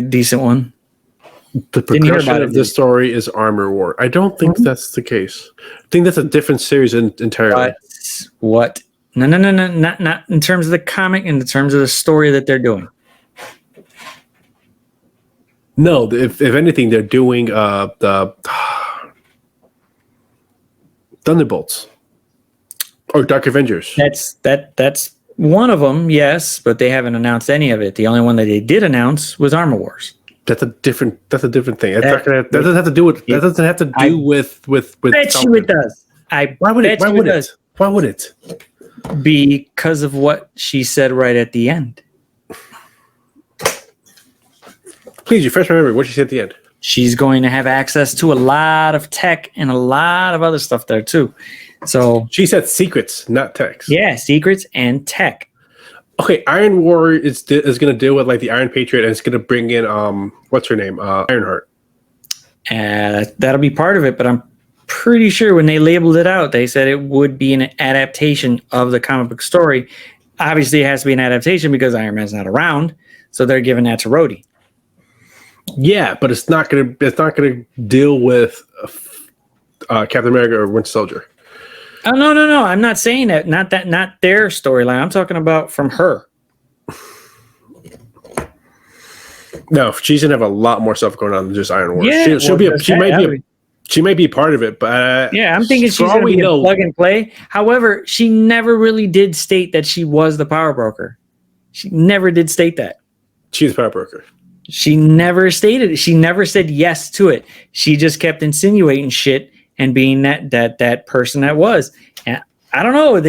Speaker 2: decent one.
Speaker 1: The progression of this story is Armor War. I don't think that's the case. I think that's a different series entirely.
Speaker 2: What? No, not in terms of the comic, in terms of the story that they're doing.
Speaker 1: No, if anything, they're doing the Thunderbolts or Dark Avengers.
Speaker 2: That's one of them, yes, but they haven't announced any of it. The only one that they did announce was Armor Wars.
Speaker 1: That's a different thing. That doesn't have to do with. That doesn't have to do with.
Speaker 2: Bet you it does.
Speaker 1: Why would it? Why would it?
Speaker 2: Because of what she said right at the end.
Speaker 1: Please, you first remember what she said at the end.
Speaker 2: She's going to have access to a lot of tech and a lot of other stuff there too. So
Speaker 1: she said secrets, not tech.
Speaker 2: Yeah, secrets and tech.
Speaker 1: Okay, Iron War is going to deal with like the Iron Patriot, and it's going to bring in what's her name, Ironheart.
Speaker 2: That'll be part of it, but I'm pretty sure when they labeled it out, they said it would be an adaptation of the comic book story. Obviously, it has to be an adaptation because Iron Man's not around, so they're giving that to Rhodey.
Speaker 1: Yeah, but it's not going to deal with Captain America or Winter Soldier.
Speaker 2: Oh no! I'm not saying that. Not their storyline. I'm talking about from her.
Speaker 1: No, she's gonna have a lot more stuff going on than just Iron War.
Speaker 2: Yeah,
Speaker 1: she might be part of it, but
Speaker 2: yeah, I'm thinking she's gonna be a plug and play. However, she never really did state that she was the power broker. She never did state that.
Speaker 1: She's the power broker.
Speaker 2: She never stated it. She never said yes to it. She just kept insinuating shit and being that person that was. And I don't know.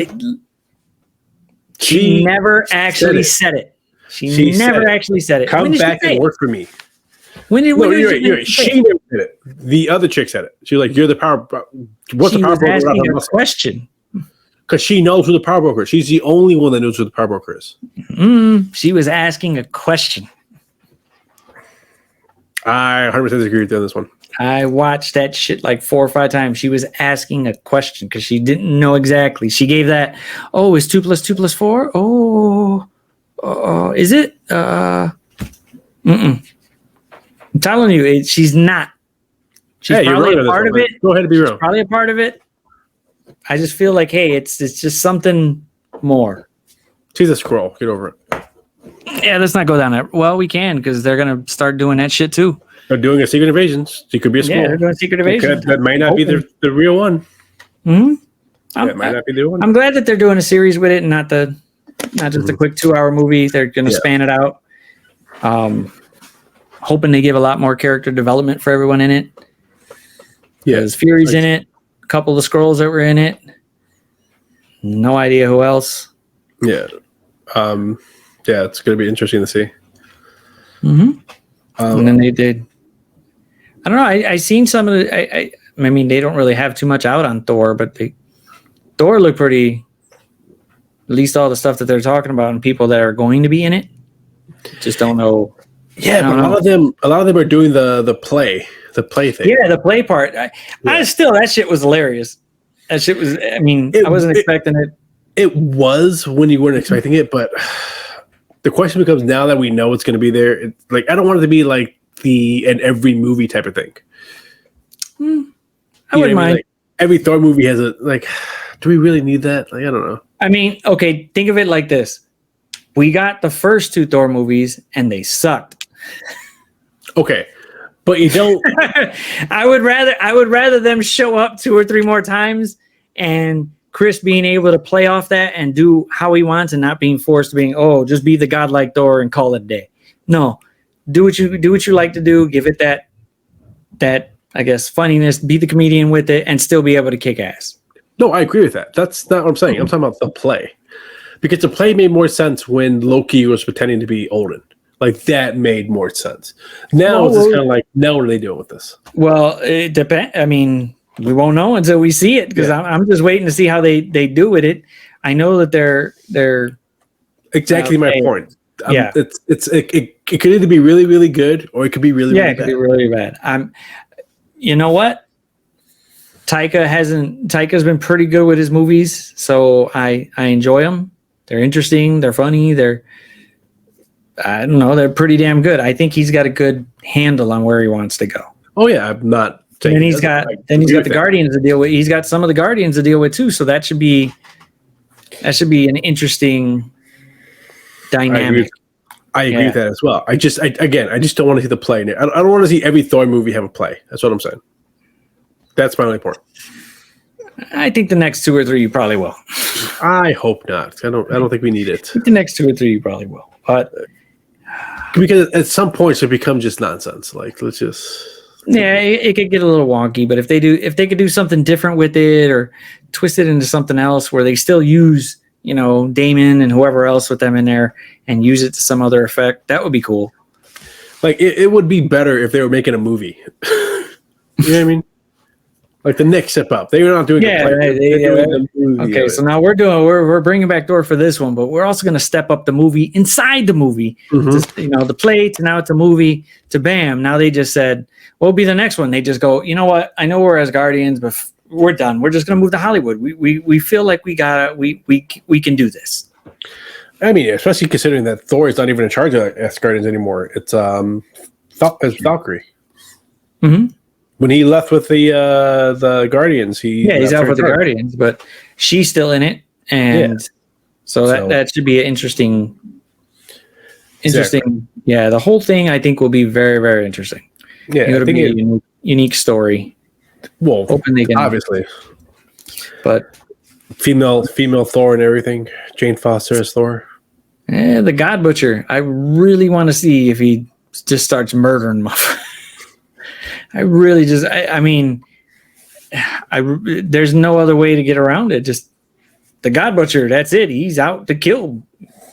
Speaker 2: She never actually said it. She never actually said it.
Speaker 1: Come back and work for me.
Speaker 2: When did
Speaker 1: you're right. She never did it. The other chick said it. She's like, "You're the power. What's the power broker?"
Speaker 2: Asking a question.
Speaker 1: Because she knows who the power broker is. She's the only one that knows who the power broker is.
Speaker 2: She was asking a question.
Speaker 1: I 100% agree with you on this one.
Speaker 2: I watched that shit like 4 or 5 times. She was asking a question because she didn't know exactly. She gave that, oh, is 2 + 2 + 4? Oh, is it? I'm telling you, she's not. She's probably a part of it.
Speaker 1: Go ahead and be real.
Speaker 2: Probably a part of it. I just feel like, hey, it's just something more.
Speaker 1: She's a scroll. Get over it.
Speaker 2: Yeah, let's not go down that. Well, we can because they're gonna start doing that shit too.
Speaker 1: They're doing a Secret Invasions. She could be a scroll.
Speaker 2: Yeah, they're doing Secret Invasions.
Speaker 1: That might not be the real one. That might not be the one.
Speaker 2: I'm glad that they're doing a series with it and not just a quick 2-hour movie. They're gonna span it out. Hoping they give a lot more character development for everyone in it. Yeah, there's Fury's in it. A couple of the Skrulls that were in it. No idea who else.
Speaker 1: Yeah. Yeah, it's going to be interesting to see.
Speaker 2: And then they did. I don't know. I seen some of the. I mean, they don't really have too much out on Thor, but Thor looked pretty. At least all the stuff that they're talking about and people that are going to be in it, just don't know.
Speaker 1: Yeah, but a lot of them are doing the play thing.
Speaker 2: Yeah, the play part. I still, that shit was hilarious. That shit was. I mean, I wasn't expecting it.
Speaker 1: It was when you weren't expecting it, but. The question becomes now that we know it's going to be there. Like, I don't want it to be like in every movie type of thing.
Speaker 2: I wouldn't mind.
Speaker 1: Like, every Thor movie has a like. Do we really need that? Like, I don't know.
Speaker 2: I mean, okay, think of it like this: we got the first 2 Thor movies, and they sucked.
Speaker 1: Okay, but you don't.
Speaker 2: I would rather them show up 2 or 3 more times and. Chris being able to play off that and do how he wants and not being forced to being, just be the godlike Thor and call it a day. No, do what you like to do. Give it that that I guess funniness, be the comedian with it, and still be able to kick ass.
Speaker 1: No, I agree with that. That's not what I'm saying. I'm talking about the play, because the play made more sense when Loki was pretending to be Odin. Like that made more sense. Now it's just kind of like, now what are they doing with this?
Speaker 2: Well, it depends. I mean, we won't know until we see it, because I'm just waiting to see how they do with it. I know that they're
Speaker 1: exactly my point. It could either be really, really good, or it could be really, really
Speaker 2: it could be really bad. You know what? Taika's been pretty good with his movies, so I enjoy them. They're interesting. They're funny. I don't know. They're pretty damn good. I think he's got a good handle on where he wants to go.
Speaker 1: Oh yeah, I'm not.
Speaker 2: And he's got the Guardians to deal with. He's got some of the Guardians to deal with too. So that should be an interesting dynamic.
Speaker 1: I agree with that as well. I just don't want to see the play. I don't want to see every Thor movie have a play. That's what I'm saying. That's my only point.
Speaker 2: I think the next 2 or 3 you probably will.
Speaker 1: I hope not. I don't think we need it.
Speaker 2: The next 2 or 3 you probably will. But
Speaker 1: because at some points it becomes just nonsense. Like let's just.
Speaker 2: Yeah, it could get a little wonky, but if they could do something different with it, or twist it into something else where they still use, Damon and whoever else with them in there and use it to some other effect, that would be cool.
Speaker 1: Like it would be better if they were making a movie. You know what I mean? Like the next step up. They were not doing
Speaker 2: Okay, so now we're bringing back Thor for this one, but we're also going to step up the movie inside the movie. Mm-hmm. The play to now it's a movie to bam. Now they just said, what will be the next one? They just go, you know what? I know we're as Guardians, but we're done. We're just going to move to Hollywood. We feel like we can do this.
Speaker 1: I mean, especially considering that Thor is not even in charge of Asgardians anymore. It's Valkyrie.
Speaker 2: Mm-hmm.
Speaker 1: When he left with the Guardians,
Speaker 2: he's out with the Guardians, but she's still in it, and so that should be an interesting. Exactly. Yeah, the whole thing I think will be very, very interesting.
Speaker 1: Yeah,
Speaker 2: it'll be a unique story.
Speaker 1: Well, obviously,
Speaker 2: but
Speaker 1: female Thor and everything. Jane Foster as Thor.
Speaker 2: The God Butcher. I really want to see if he just starts murdering motherfuckers. I really just, I mean, there's no other way to get around it. Just the God Butcher. That's it. He's out to kill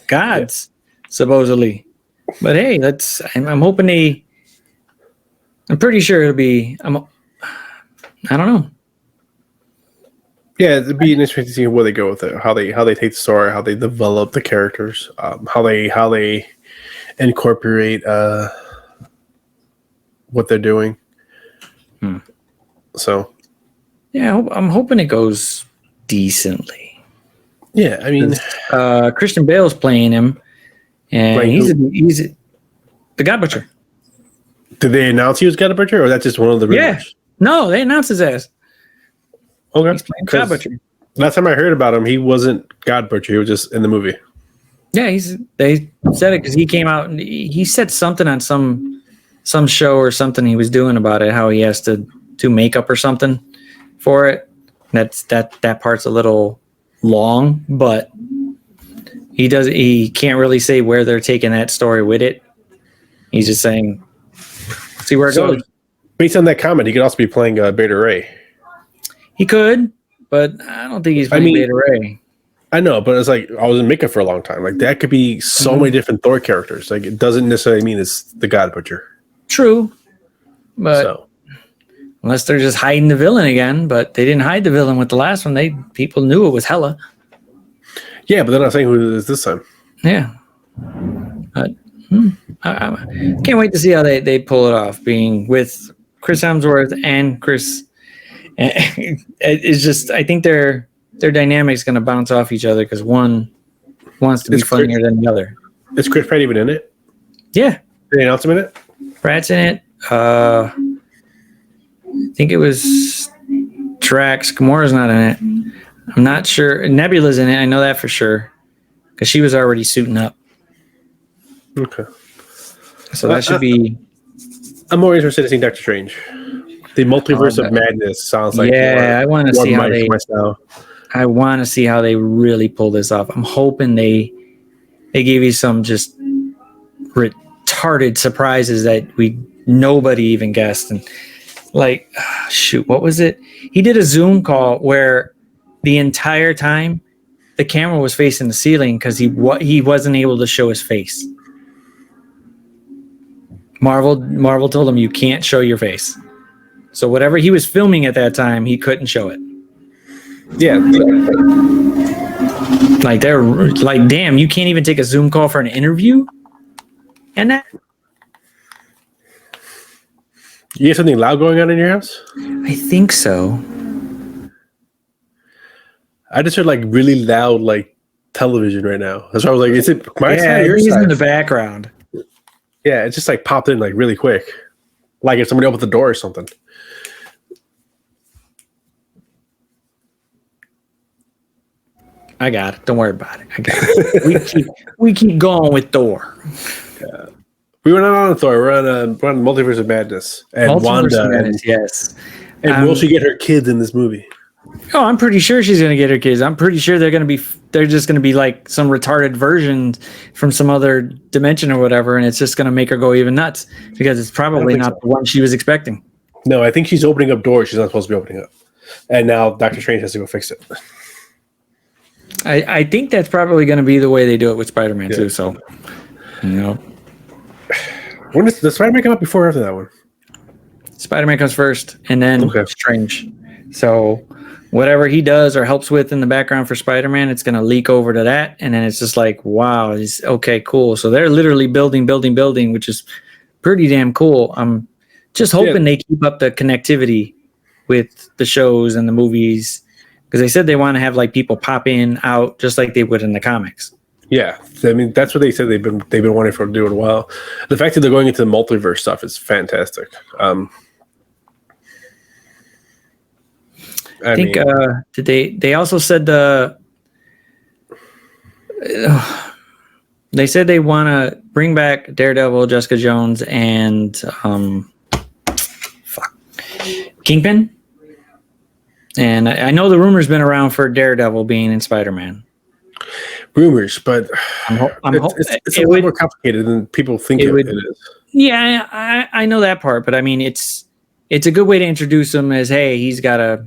Speaker 2: gods, supposedly. But hey, I'm hoping I'm pretty sure it'll be, I don't know.
Speaker 1: Yeah, it'd be interesting to see where they go with it, how they take the story, how they develop the characters, how they incorporate what they're doing. So,
Speaker 2: yeah, I'm hoping it goes decently.
Speaker 1: Yeah, I mean,
Speaker 2: Christian Bale's playing him, and he's the God Butcher.
Speaker 1: Did they announce he was God Butcher, or that's just one of the rumors?
Speaker 2: Yeah, no, they announced his ass.
Speaker 1: Okay,
Speaker 2: he's playing God Butcher.
Speaker 1: Last time I heard about him, he wasn't God Butcher. He was just in the movie.
Speaker 2: Yeah, they said it because he came out and he said something on some show or something he was doing about it, how he has to do makeup or something for it. That part's a little long, but he can't really say where they're taking that story with it. He's just saying, see where it goes.
Speaker 1: Based on that comment, he could also be playing Beta Ray.
Speaker 2: He could, but I don't think he's playing Beta Ray.
Speaker 1: I know, but it's like I was in makeup for a long time. Like that could be so many different Thor characters. Like it doesn't necessarily mean it's the God Butcher.
Speaker 2: True, but unless they're just hiding the villain again, but they didn't hide the villain with the last one. People knew it was Hela.
Speaker 1: Yeah, but they're not saying who it is this time.
Speaker 2: Yeah, but I can't wait to see how they pull it off. Being with Chris Hemsworth and Chris, it's just I think their dynamic's going to bounce off each other because one wants to be funnier than the other.
Speaker 1: Is Chris Pratt even in it?
Speaker 2: Yeah,
Speaker 1: did they announce him in it?
Speaker 2: Pratt's in it. I think it was Drax. Gamora's not in it. I'm not sure. Nebula's in it. I know that for sure because she was already suiting up.
Speaker 1: Okay.
Speaker 2: So that should be.
Speaker 1: I'm more interested in seeing Doctor Strange. The multiverse of madness sounds like.
Speaker 2: Yeah, I want to see how I want to see how they really pull this off. I'm hoping they give you some just retarded surprises that nobody even guessed, and like, shoot, what was it? He did a Zoom call where the entire time the camera was facing the ceiling because he wasn't able to show his face. Marvel told him you can't show your face. So whatever he was filming at that time, he couldn't show it.
Speaker 1: Yeah.
Speaker 2: Like they're like, damn, you can't even take a Zoom call for an interview? And that
Speaker 1: you have something loud going on in your house?
Speaker 2: I think so.
Speaker 1: I just heard like really loud like television right now. That's why I was like, is it my side or your
Speaker 2: he's
Speaker 1: side?
Speaker 2: in the background.
Speaker 1: Yeah, it just like popped in like really quick. Like if somebody opened the door or something.
Speaker 2: I got it. Don't worry about it. I got it. we keep going with Thor.
Speaker 1: Yeah. We were not on Thor. We're on Multiverse of Madness and
Speaker 2: Multiverse
Speaker 1: Wanda.
Speaker 2: of Madness, yes.
Speaker 1: And will she get her kids in this movie?
Speaker 2: Oh, I'm pretty sure she's gonna get her kids. I'm pretty sure they're just gonna be like some retarded version from some other dimension or whatever, and it's just gonna make her go even nuts because it's probably not the one she was expecting.
Speaker 1: No, I think she's opening up doors she's not supposed to be opening up, and now Doctor Strange has to go fix it.
Speaker 2: I think that's probably going to be the way they do it with Spider-Man too. So,
Speaker 1: when does the Spider-Man come out before or after that one?
Speaker 2: Spider-Man comes first, and then Strange. So, whatever he does or helps with in the background for Spider-Man, it's going to leak over to that, and then it's just like, wow, it's okay, cool. So they're literally building, which is pretty damn cool. I'm just hoping they keep up the connectivity with the shows and the movies. Because they said they want to have like people pop in, out, just like they would in the comics.
Speaker 1: Yeah, I mean that's what they said they've been wanting for to do it a while. The fact that they're going into the multiverse stuff is fantastic.
Speaker 2: I think they also said they said they want to bring back Daredevil, Jessica Jones, and Kingpin. And I know the rumor's been around for Daredevil being in Spider-Man.
Speaker 1: Rumors, but it's a little more complicated than people think it is.
Speaker 2: Yeah, I know that part, but I mean, it's a good way to introduce him as, hey, he's got to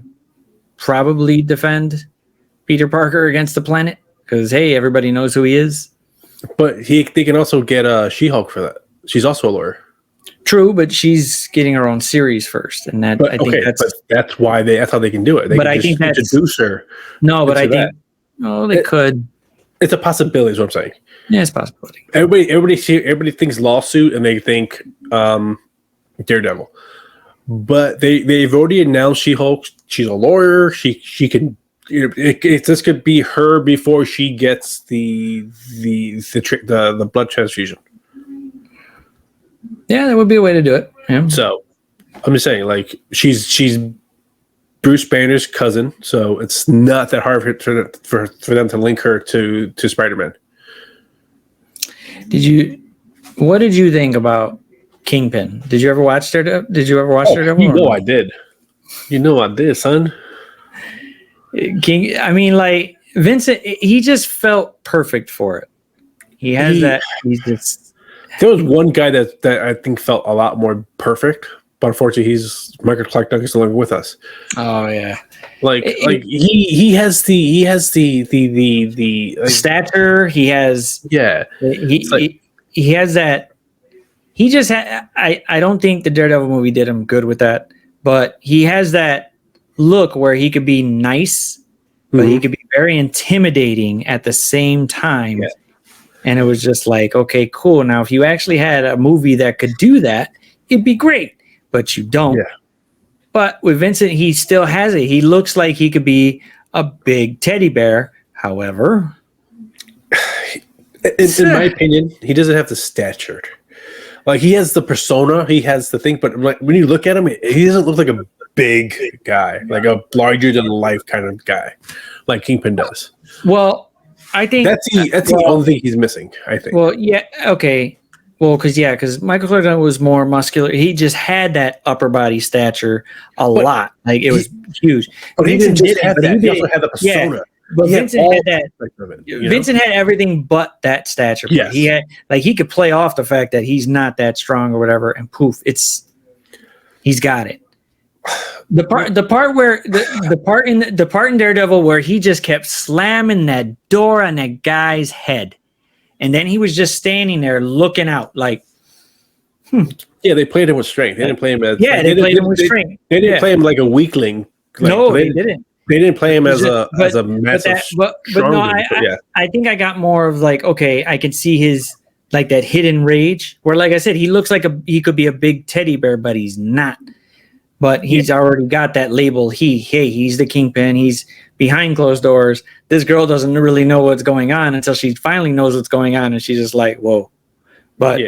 Speaker 2: probably defend Peter Parker against the planet because, hey, everybody knows who he is.
Speaker 1: But they can also get She-Hulk for that. She's also a lawyer.
Speaker 2: True, but she's getting her own series first, and that's
Speaker 1: how they can do it.
Speaker 2: I think that's
Speaker 1: introduce her.
Speaker 2: No, but I think they could.
Speaker 1: It's a possibility, is what I'm saying.
Speaker 2: Yeah, it's a possibility.
Speaker 1: Everybody thinks lawsuit, and they think Daredevil, but they've already announced She-Hulk. She's a lawyer. She can. This could be her before she gets the blood transfusion.
Speaker 2: Yeah, that would be a way to do it. Yeah.
Speaker 1: So, I'm just saying, like she's Bruce Banner's cousin, so it's not that hard for them to link her to Spider-Man.
Speaker 2: What did you think about Kingpin? Did you ever watch Daredevil? Daredevil?
Speaker 1: You know I did. You know I did, son.
Speaker 2: I mean, like Vincent, he just felt perfect for it. He has that. He's just.
Speaker 1: There was one guy that I think felt a lot more perfect, but unfortunately, he's Michael Clark Duncan's no longer with us.
Speaker 2: Oh yeah,
Speaker 1: he has the
Speaker 2: stature. He has he has that. He just had. I don't think the Daredevil movie did him good with that, but he has that look where he could be nice, but he could be very intimidating at the same time. Yeah. And it was just like, okay, cool. Now, if you actually had a movie that could do that, it'd be great. But you don't. Yeah. But with Vincent, he still has it. He looks like he could be a big teddy bear. However,
Speaker 1: in my opinion, he doesn't have the stature. Like, he has the persona, he has the thing, but like when you look at him, he doesn't look like a big guy, like a larger than life kind of guy, like Kingpin does.
Speaker 2: Well, I think
Speaker 1: that's the only thing he's missing, I think.
Speaker 2: Well, yeah, okay. Well, because Michael Clark Duncan was more muscular. He just had that upper body stature lot. Like, it was huge.
Speaker 1: But he didn't just have that. He also had the persona.
Speaker 2: Yeah, but Vincent had that. Vincent had everything but that stature.
Speaker 1: Yes.
Speaker 2: He had, like, he could play off the fact that he's not that strong or whatever, and poof, he's got it. The part in Daredevil where he just kept slamming that door on that guy's head, and then he was just standing there looking out like.
Speaker 1: Yeah, they played him with strength. They didn't play him as
Speaker 2: they played him with strength.
Speaker 1: They didn't play him like a weakling. Like,
Speaker 2: no, they didn't.
Speaker 1: They didn't play him as a massive.
Speaker 2: But no, I think I got more of like, okay, I can see his like that hidden rage where, like I said, he looks like he could be a big teddy bear, but he's not. But he's already got that label. He's the Kingpin. He's behind closed doors. This girl doesn't really know what's going on until she finally knows what's going on, and she's just like, whoa. But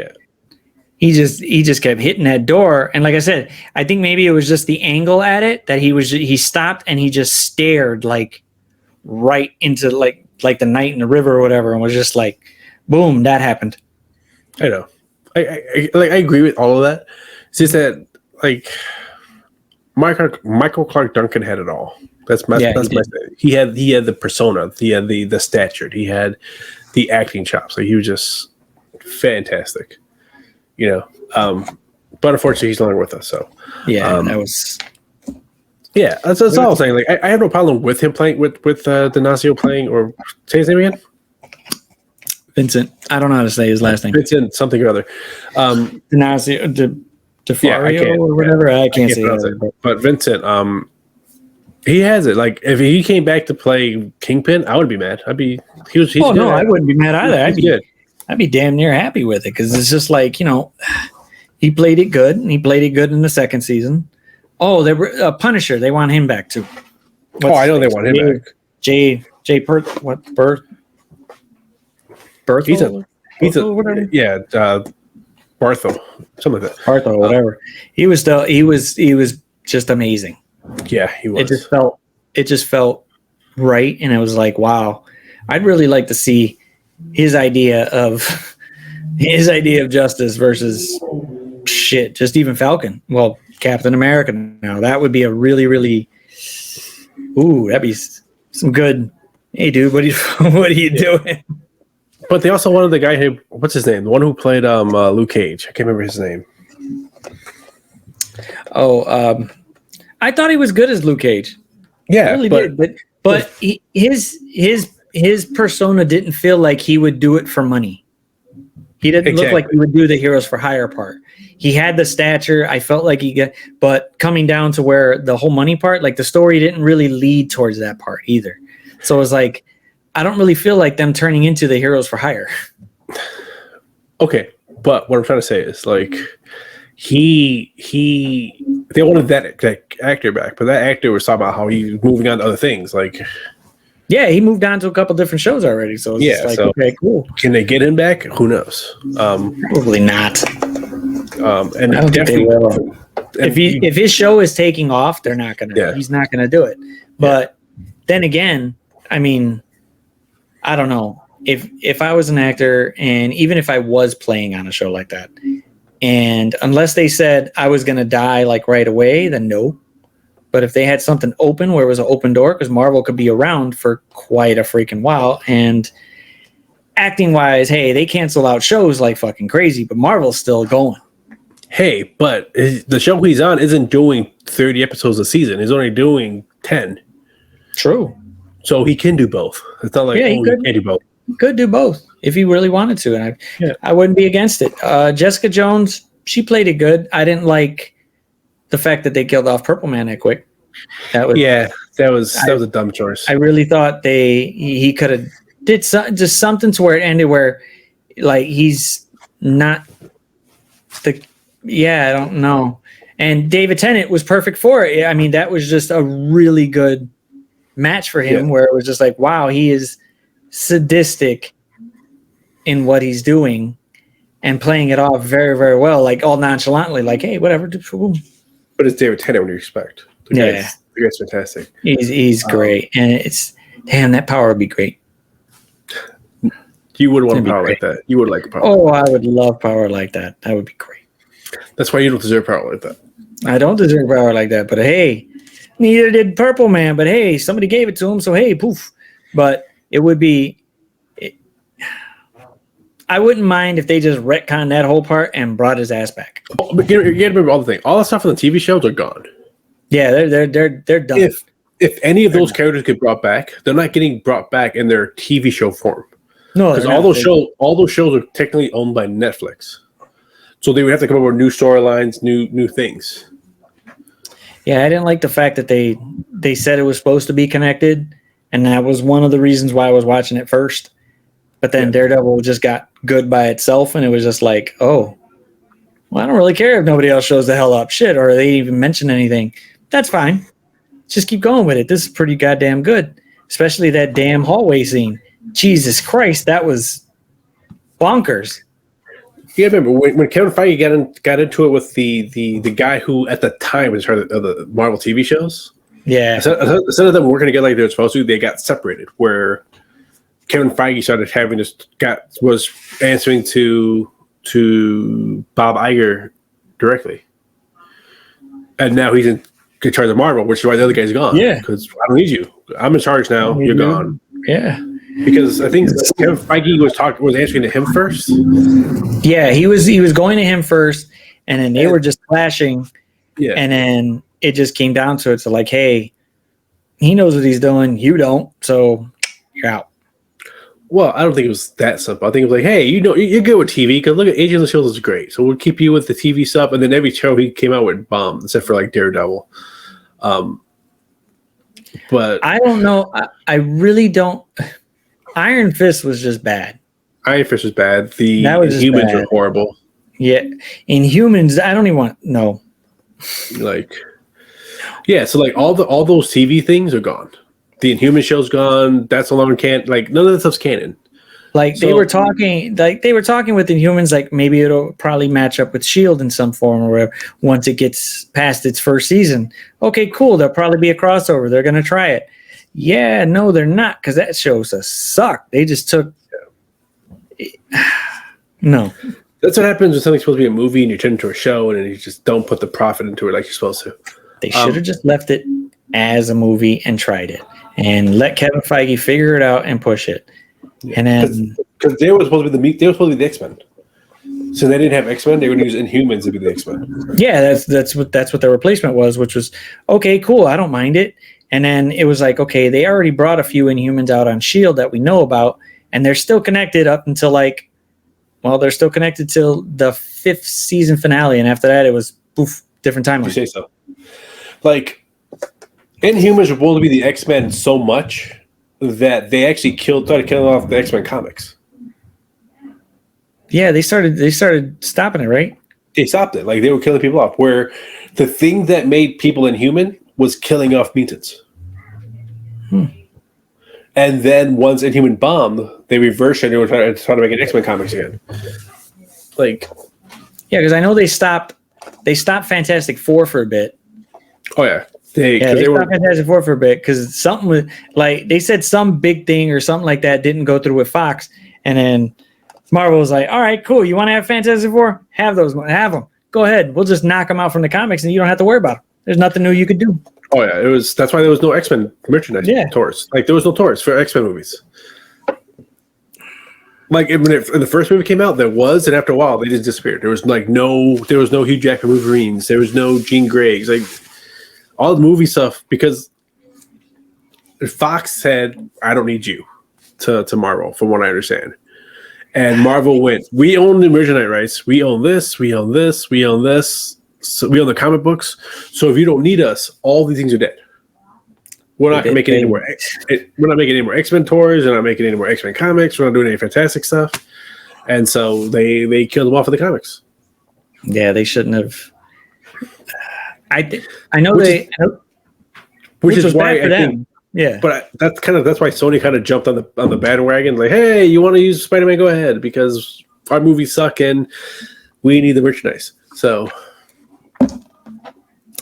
Speaker 2: he just kept hitting that door, and like I said, I think maybe it was just the angle at it that he stopped and he just stared like right into like the night in the river or whatever, and was just like, boom, that happened.
Speaker 1: I know. I agree with all of that. It's just that like Michael Clark Duncan had it all. That's my he had the persona, he had the stature, he had the acting chops. Like he was just fantastic. You know, but unfortunately, he's no longer with us. So
Speaker 2: that was.
Speaker 1: Yeah, that's all I'm saying. Like, I have no problem with him playing with D'Onofrio playing, or say his name again.
Speaker 2: Vincent. I don't know how to say his last name.
Speaker 1: Vincent something or other.
Speaker 2: D'Onofrio, DeFario or whatever. I can't say that.
Speaker 1: But Vincent, he has it. Like if he came back to play Kingpin, I would be mad. He's
Speaker 2: no, I wouldn't be mad either. I'd be damn near happy with it because it's just like, you know, he played it good, and he played it good in the second season. Oh, they were Punisher. They want him back too.
Speaker 1: I know they want him back.
Speaker 2: J. Berth?
Speaker 1: He's a whatever. Yeah, Barthel, something like that.
Speaker 2: Barthel, whatever. He was just amazing.
Speaker 1: Yeah, he was.
Speaker 2: It just felt right, and it was like, wow. I'd really like to see his idea of justice versus shit, just even Falcon. Well, Captain America now. That would be a really, really that'd be some good. Hey, dude, what are you doing?
Speaker 1: But they also wanted the guy who, what's his name? The one who played Luke Cage. I can't remember his name.
Speaker 2: I thought he was good as Luke Cage.
Speaker 1: Yeah,
Speaker 2: I really did. But his persona didn't feel like he would do it for money. He didn't look like he would do the Heroes for Hire part. He had the stature. I felt like but coming down to where the whole money part, like the story didn't really lead towards that part either. So it was like, I don't really feel like them turning into the Heroes for Hire.
Speaker 1: Okay, but what I'm trying to say is like they wanted that actor back, but that actor was talking about how he was moving on to other things. Like,
Speaker 2: yeah, he moved on to a couple different shows already. So it's just like, okay, cool.
Speaker 1: Can they get him back? Who knows?
Speaker 2: Probably not.
Speaker 1: And
Speaker 2: I don't think they will. If his show is taking off, they're not gonna. Yeah. He's not gonna do it. But then again, I mean, I don't know. If I was an actor, and even if I was playing on a show like that, and unless they said I was gonna die like right away, then no. But if they had something open where it was an open door, because Marvel could be around for quite a freaking while, and acting wise, hey, they cancel out shows like fucking crazy, but Marvel's still going.
Speaker 1: Hey, but the show he's on isn't doing 30 episodes a season. He's only doing 10.
Speaker 2: True.
Speaker 1: So he can do both. It's not like he can't do both.
Speaker 2: He could do both if he really wanted to, and I wouldn't be against it. Jessica Jones, she played it good. I didn't like the fact that they killed off Purple Man that quick. That was a dumb choice. I really thought he could have did just something to where it ended where like he's not I don't know. And David Tennant was perfect for it. I mean, that was just a really good match for him where it was just like, wow, he is sadistic in what he's doing and playing it off very, very well, like all nonchalantly, like, hey, whatever.
Speaker 1: But it's David Tennant, what do you expect? The guy's fantastic.
Speaker 2: He's great. And it's, damn, that power would be great.
Speaker 1: You would want power like that. You would like power.
Speaker 2: Oh, I would love power like that. That would be great.
Speaker 1: That's why you don't deserve power like that.
Speaker 2: I don't deserve power like that, but hey, neither did Purple Man, but hey, somebody gave it to him, so hey, poof. But it would be, I wouldn't mind if they just retconned that whole part and brought his ass back.
Speaker 1: But you gotta remember all the things. All the stuff on the TV shows are gone.
Speaker 2: Yeah, they're done.
Speaker 1: If any of those characters get brought back, they're not getting brought back in their TV show form.
Speaker 2: No,
Speaker 1: because all those shows are technically owned by Netflix, so they would have to come up with new storylines, new things.
Speaker 2: Yeah, I didn't like the fact that they said it was supposed to be connected, and that was one of the reasons why I was watching it first. But then Daredevil just got good by itself, and it was just like, oh, well, I don't really care if nobody else shows the hell up shit or they even mention anything. That's fine. Just keep going with it. This is pretty goddamn good, especially that damn hallway scene. Jesus Christ, that was bonkers.
Speaker 1: Yeah, I remember when Kevin Feige got into it with the guy who at the time was part of the Marvel TV shows.
Speaker 2: Yeah.
Speaker 1: Instead of them working together like they were supposed to, they got separated. Where Kevin Feige started was answering to Bob Iger directly, and now he's in charge of Marvel, which is why the other guy's gone.
Speaker 2: Yeah,
Speaker 1: because I don't need you. I'm in charge now. You're gone.
Speaker 2: Yeah.
Speaker 1: Because I think Kevin Feige was answering to him first.
Speaker 2: Yeah, he was going to him first, and then they were just clashing. Yeah, and then it just came down to it. So like, hey, he knows what he's doing. You don't, so you're out.
Speaker 1: Well, I don't think it was that simple. I think it was like, hey, you're good with TV because look at Agents of S.H.I.E.L.D. is great, so we'll keep you with the TV stuff. And then every show he came out with bombed, except for like Daredevil. But
Speaker 2: I don't know. I really don't. Iron Fist was just bad.
Speaker 1: Iron Fist was bad. The Inhumans were horrible.
Speaker 2: Yeah, Inhumans. I don't even want no.
Speaker 1: Like, yeah. So like all those TV things are gone. The Inhuman show's gone. That's alone can't like none of that stuff's canon.
Speaker 2: Like they were talking with Inhumans. Like maybe it'll probably match up with S.H.I.E.L.D. in some form or whatever. Once it gets past its first season, okay, cool. There'll probably be a crossover. They're gonna try it. Yeah, no, they're not, because that show sucked. They just took no.
Speaker 1: That's what happens when something's supposed to be a movie and you turn it into a show, and then you just don't put the profit into it like you're supposed to.
Speaker 2: They should have just left it as a movie and tried it, and let Kevin Feige figure it out and push it. Yeah, and then
Speaker 1: because they were supposed to be the X-Men. So they didn't have X-Men. They were going to use Inhumans to be the X-Men.
Speaker 2: Yeah, that's what their replacement was, which was okay, cool. I don't mind it. And then it was like, okay, they already brought a few Inhumans out on S.H.I.E.L.D. that we know about, and they're still connected up until they're still connected till the 5th season finale, and after that, it was poof, different timeline.
Speaker 1: You say so. Like, Inhumans were supposed to be the X-Men so much that they actually started killing off the X-Men comics.
Speaker 2: Yeah, they started stopping it, right?
Speaker 1: They stopped it. Like, they were killing people off. Where the thing that made people Inhuman was killing off mutants. And then once Inhuman bombed, they reversed it and they were trying to make an X-Men comics again. Like,
Speaker 2: yeah, because I know they stopped Fantastic Four for a bit.
Speaker 1: Oh yeah,
Speaker 2: they stopped Fantastic Four for a bit because something was like they said some big thing or something like that didn't go through with Fox, and then Marvel was like, "All right, cool. You want to have Fantastic Four? Have them. Go ahead. We'll just knock them out from the comics, and you don't have to worry about them. There's nothing new you could do."
Speaker 1: Oh yeah, that's why there was no X-Men merchandise tours. Like there was no tours for X-Men movies. Like when the first movie came out, there was, and after a while they just disappeared. There was no Hugh Jackman Wolverines. There was no Jean Grey's. Like all the movie stuff, because Fox said, "I don't need you," to Marvel, from what I understand. And Marvel went, "We own the merchandise rights. We own this. We own this. We own this. So we own the comic books. So if you don't need us, all these things are dead. We're not making any more. We're not making any more X-Men tours. We're not making any more X-Men comics. We're not doing any Fantastic stuff." And so they killed them off of the comics.
Speaker 2: Yeah, they shouldn't have. I know
Speaker 1: which is why I think.
Speaker 2: Yeah,
Speaker 1: but that's why Sony kind of jumped on the bandwagon. Like, hey, you want to use Spider-Man? Go ahead, because our movies suck and we need the merchandise. So.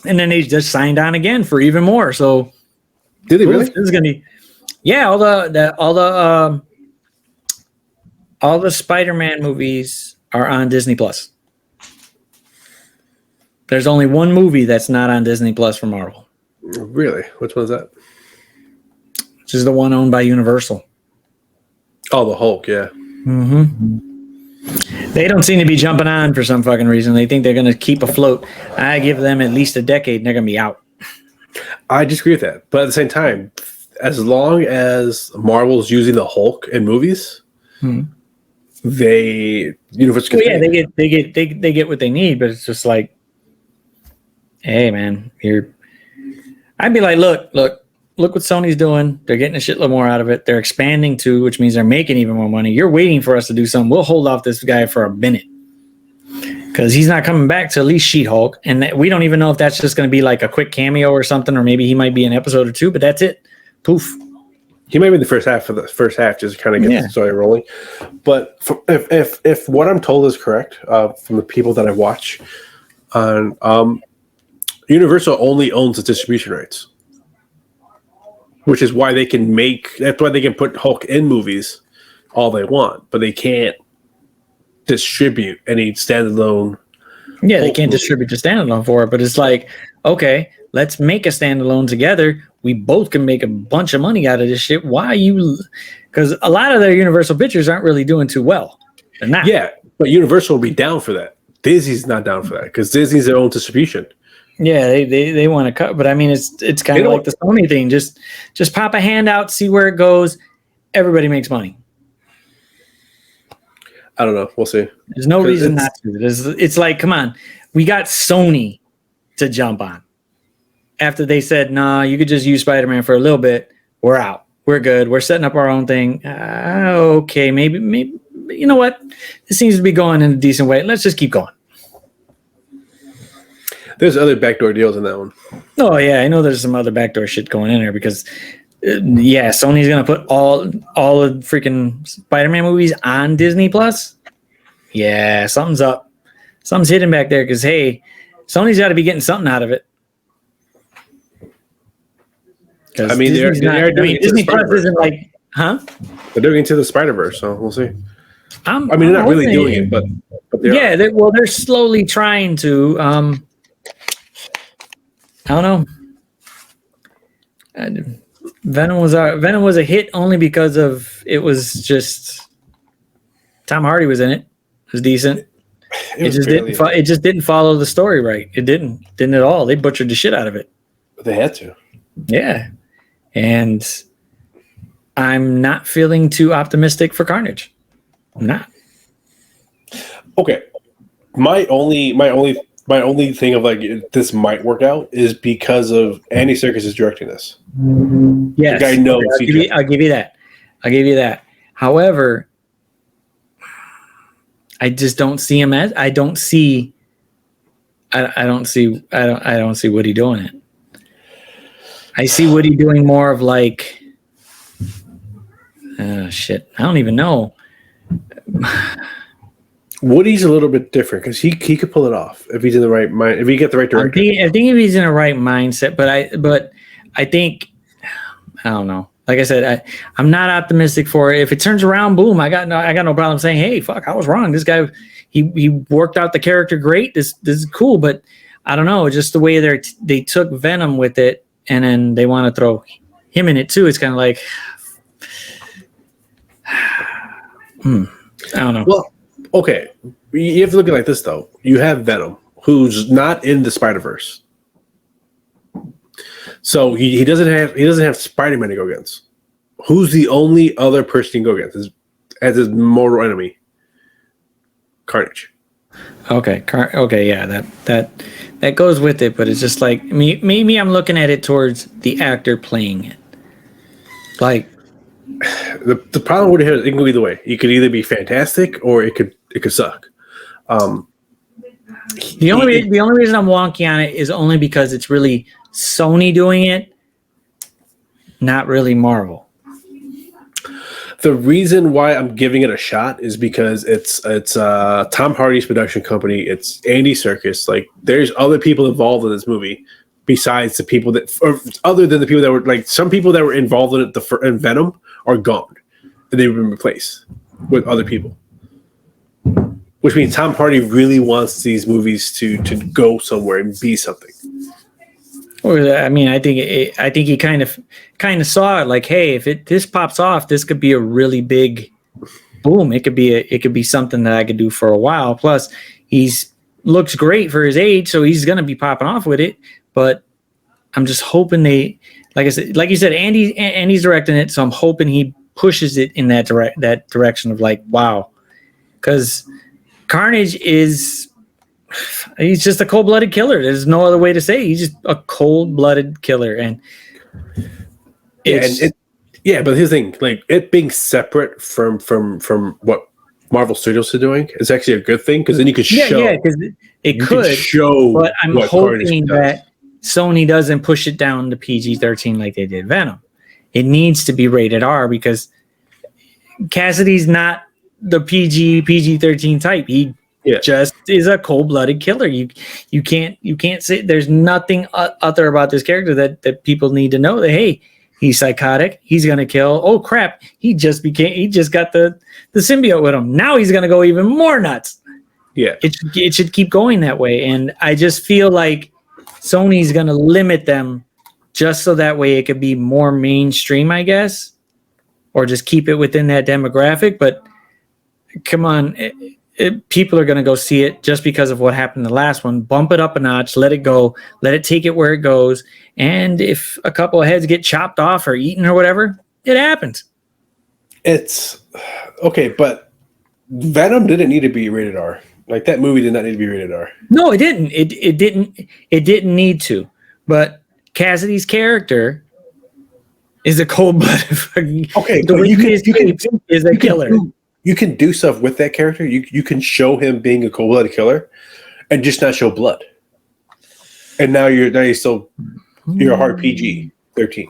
Speaker 2: And then they just signed on again for even more. So,
Speaker 1: did they really?
Speaker 2: This is gonna be, yeah. All the Spider-Man movies are on Disney Plus. There's only one movie that's not on Disney Plus for Marvel.
Speaker 1: Really? Which one is that?
Speaker 2: Which is the one owned by Universal.
Speaker 1: Oh, the Hulk. Yeah.
Speaker 2: Mm-hmm. They don't seem to be jumping on for some fucking reason. They think they're going to keep afloat. I give them at least a decade and they're going to be out.
Speaker 1: I disagree with that, but at the same time, as long as Marvel's using the Hulk in movies, Universal.
Speaker 2: Well, yeah, they get what they need, but it's just like, hey, man, I'd be like, look what Sony's doing. They're getting a shitload more out of it. They're expanding too, which means they're making even more money. You're waiting for us to do something. We'll hold off this guy for a minute because he's not coming back to at least She-Hulk, and we don't even know if that's just going to be like a quick cameo or something, or maybe he might be an episode or two. But that's it. Poof.
Speaker 1: He might be the first half just kind of get the story rolling. But if what I'm told is correct from the people that I watch, Universal only owns the distribution rights, which is why that's why they can put Hulk in movies all they want, but they can't distribute any standalone.
Speaker 2: Yeah, they can't distribute the standalone for it, but it's like, okay, let's make a standalone together. We both can make a bunch of money out of this shit. Why you? Because a lot of their Universal pictures aren't really doing too well. They're not.
Speaker 1: Yeah, but Universal will be down for that. Disney's not down for that because Disney's their own distribution.
Speaker 2: Yeah, they want to cut, but I mean, it's kind of like the Sony thing. Just pop a hand out, see where it goes. Everybody makes money.
Speaker 1: I don't know. We'll see.
Speaker 2: There's no reason not to. It's like, come on, we got Sony to jump on. After they said, nah, you could just use Spider-Man for a little bit, we're out. We're good. We're setting up our own thing. Okay, maybe, you know what? This seems to be going in a decent way. Let's just keep going.
Speaker 1: There's other backdoor deals in that one.
Speaker 2: Oh, yeah. I know there's some other backdoor shit going in there because, Sony's going to put all the freaking Spider-Man movies on Disney Plus. Yeah, something's up. Something's hidden back there because, hey, Sony's got to be getting something out of it.
Speaker 1: I mean,
Speaker 2: Disney Plus isn't like, huh?
Speaker 1: They're doing Into the Spider-Verse, so we'll see.
Speaker 2: They're
Speaker 1: not really doing it, but
Speaker 2: they're slowly trying to. I don't know. Venom was a hit only because of it was just Tom Hardy was in it. It was decent. It just didn't follow the story right. It didn't at all. They butchered the shit out of it.
Speaker 1: But they had to.
Speaker 2: Yeah. And I'm not feeling too optimistic for Carnage. I'm not.
Speaker 1: Okay. My only thing of like this might work out is because of Andy Serkis is directing this.
Speaker 2: Yes.
Speaker 1: The guy knows.
Speaker 2: I'll give you that. However, I just don't see him as I don't see Woody doing it. I see Woody doing more of like, shit. I don't even know.
Speaker 1: Woody's a little bit different because he could pull it off if he's in the right mind. If he get the right director,
Speaker 2: I think if he's in the right mindset. But I think I don't know. Like I said, I'm not optimistic for it. If it turns around, boom, I got no problem saying, hey, fuck, I was wrong. This guy, he worked out the character great. This is cool, but I don't know. Just the way they took Venom with it. And then they want to throw him in it too. It's kind of like, I don't know.
Speaker 1: Well, okay. You have to look at it like this though. You have Venom, who's not in the Spider-Verse, so he doesn't have Spider-Man to go against. Who's the only other person he can go against as his mortal enemy? Carnage.
Speaker 2: Okay, yeah, that goes with it, but it's just like maybe I'm looking at it towards the actor playing it. Like
Speaker 1: the problem with it can go either way. It could either be fantastic or it could suck.
Speaker 2: The only reason I'm wonky on it is only because it's really Sony doing it, not really Marvel.
Speaker 1: The reason why I'm giving it a shot is because it's Tom Hardy's production company. It's Andy Serkis. Like, there's other people involved in this movie besides the people other than the people that were like some people that were involved in it. In Venom are gone, and they've been replaced with other people. Which means Tom Hardy really wants these movies to go somewhere and be something.
Speaker 2: Or I mean, I think he kind of saw it like, hey, if this pops off, this could be a really big boom. It could be something that I could do for a while. Plus, looks great for his age, so he's gonna be popping off with it. But I'm just hoping like I said, like you said, Andy's directing it, so I'm hoping he pushes it in that direction of like, wow, because Carnage he's just a cold-blooded killer. There's no other way to say it. He's just a cold-blooded killer, and
Speaker 1: but here's the thing, like it being separate from what Marvel Studios are doing is actually a good thing because then you can show
Speaker 2: because it could show, but I'm hoping that Sony doesn't push it down to PG-13 like they did Venom. It needs to be rated R because Cassidy's not the PG-13 type. He just is a cold-blooded killer. You can't say there's nothing other about this character that people need to know that, hey, he's psychotic, he's gonna kill. Oh crap, he just got the symbiote with him. Now he's gonna go even more nuts.
Speaker 1: Yeah.
Speaker 2: It should keep going that way. And I just feel like Sony's gonna limit them just so that way it could be more mainstream, I guess. Or just keep it within that demographic. But come on, people are going to go see it just because of what happened in the last one. Bump it up a notch, let it go, let it take it where it goes. And if a couple of heads get chopped off or eaten or whatever, it happens.
Speaker 1: It's okay, but Venom didn't need to be rated R. Like that movie did not need to be rated R.
Speaker 2: No, it didn't. It didn't need to. But Cassidy's character is a cold-blooded.
Speaker 1: Okay,
Speaker 2: but you can is a killer.
Speaker 1: You can do stuff with that character. You can show him being a cold-blooded killer, and just not show blood. And now you're a hard PG-13.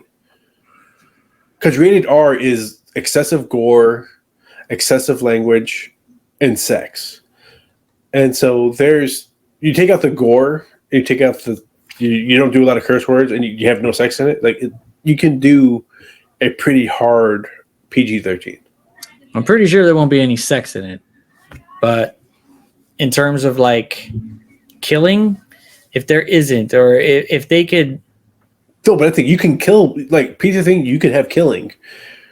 Speaker 1: Because rated R is excessive gore, excessive language, and sex. And so you take out the gore, you take out you don't do a lot of curse words, and you have no sex in it. Like you can do a pretty hard PG-13.
Speaker 2: I'm pretty sure there won't be any sex in it, but in terms of like killing, if there isn't, or if they could.
Speaker 1: No, but I think you can kill, like PG-13. You can have killing.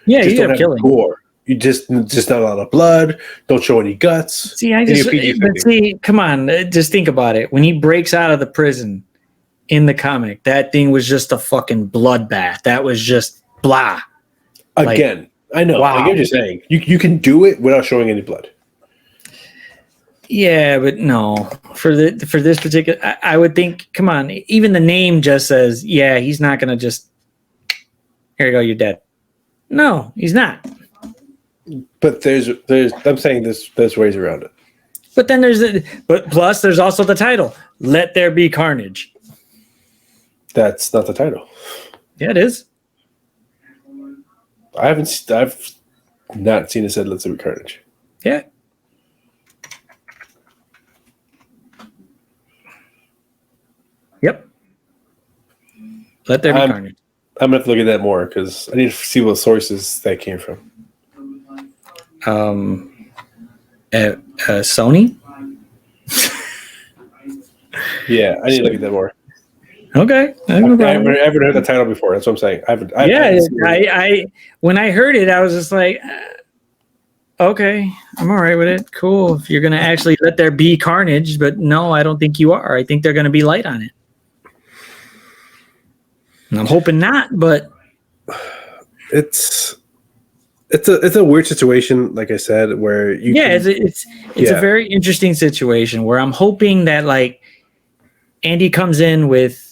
Speaker 2: Yeah, you have killing.
Speaker 1: Gore. You just not a lot of blood. Don't show any guts.
Speaker 2: Come on, just think about it. When he breaks out of the prison in the comic, that thing was just a fucking bloodbath. That was just blah.
Speaker 1: Again, I know.
Speaker 2: Wow.
Speaker 1: Like you're just saying, you can do it without showing any blood.
Speaker 2: Yeah, but no. For this particular, I would think. Come on, even the name just says, yeah, he's not gonna just. Here you go, you're dead. No, he's not.
Speaker 1: But I'm saying there's ways around it.
Speaker 2: But then plus there's also the title, Let There Be Carnage.
Speaker 1: That's not the title.
Speaker 2: Yeah, it is.
Speaker 1: I've not seen it said Let's There Be Carnage.
Speaker 2: Yeah. Yep. Let There Be Carnage.
Speaker 1: I'm gonna have to look at that more because I need to see what sources that came from.
Speaker 2: Sony.
Speaker 1: Yeah, I need to look at that more.
Speaker 2: Okay,
Speaker 1: I haven't heard the title before. That's what I'm saying.
Speaker 2: I when I heard it, I was just like, okay, I'm all right with it. Cool. If you're gonna actually let there be carnage, but no, I don't think you are. I think they're gonna be light on it. And I'm hoping not, but
Speaker 1: it's a weird situation, like I said, where
Speaker 2: it's a very interesting situation where I'm hoping that like Andy comes in with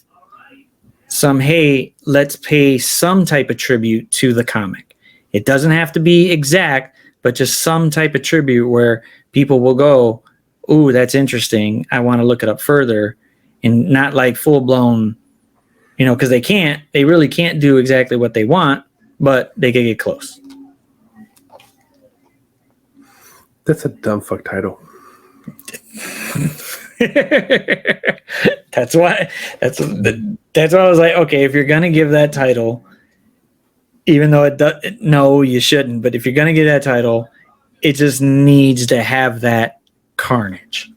Speaker 2: some, hey, let's pay some type of tribute to the comic. It doesn't have to be exact, but just some type of tribute where people will go, ooh, that's interesting. I want to look it up further, and not like full blown, because they really can't do exactly what they want, but they can get close.
Speaker 1: That's a dumb fuck title.
Speaker 2: That's why I was like, okay, if you're gonna give that title, even though no, you shouldn't, but if you're gonna give that title, it just needs to have that carnage.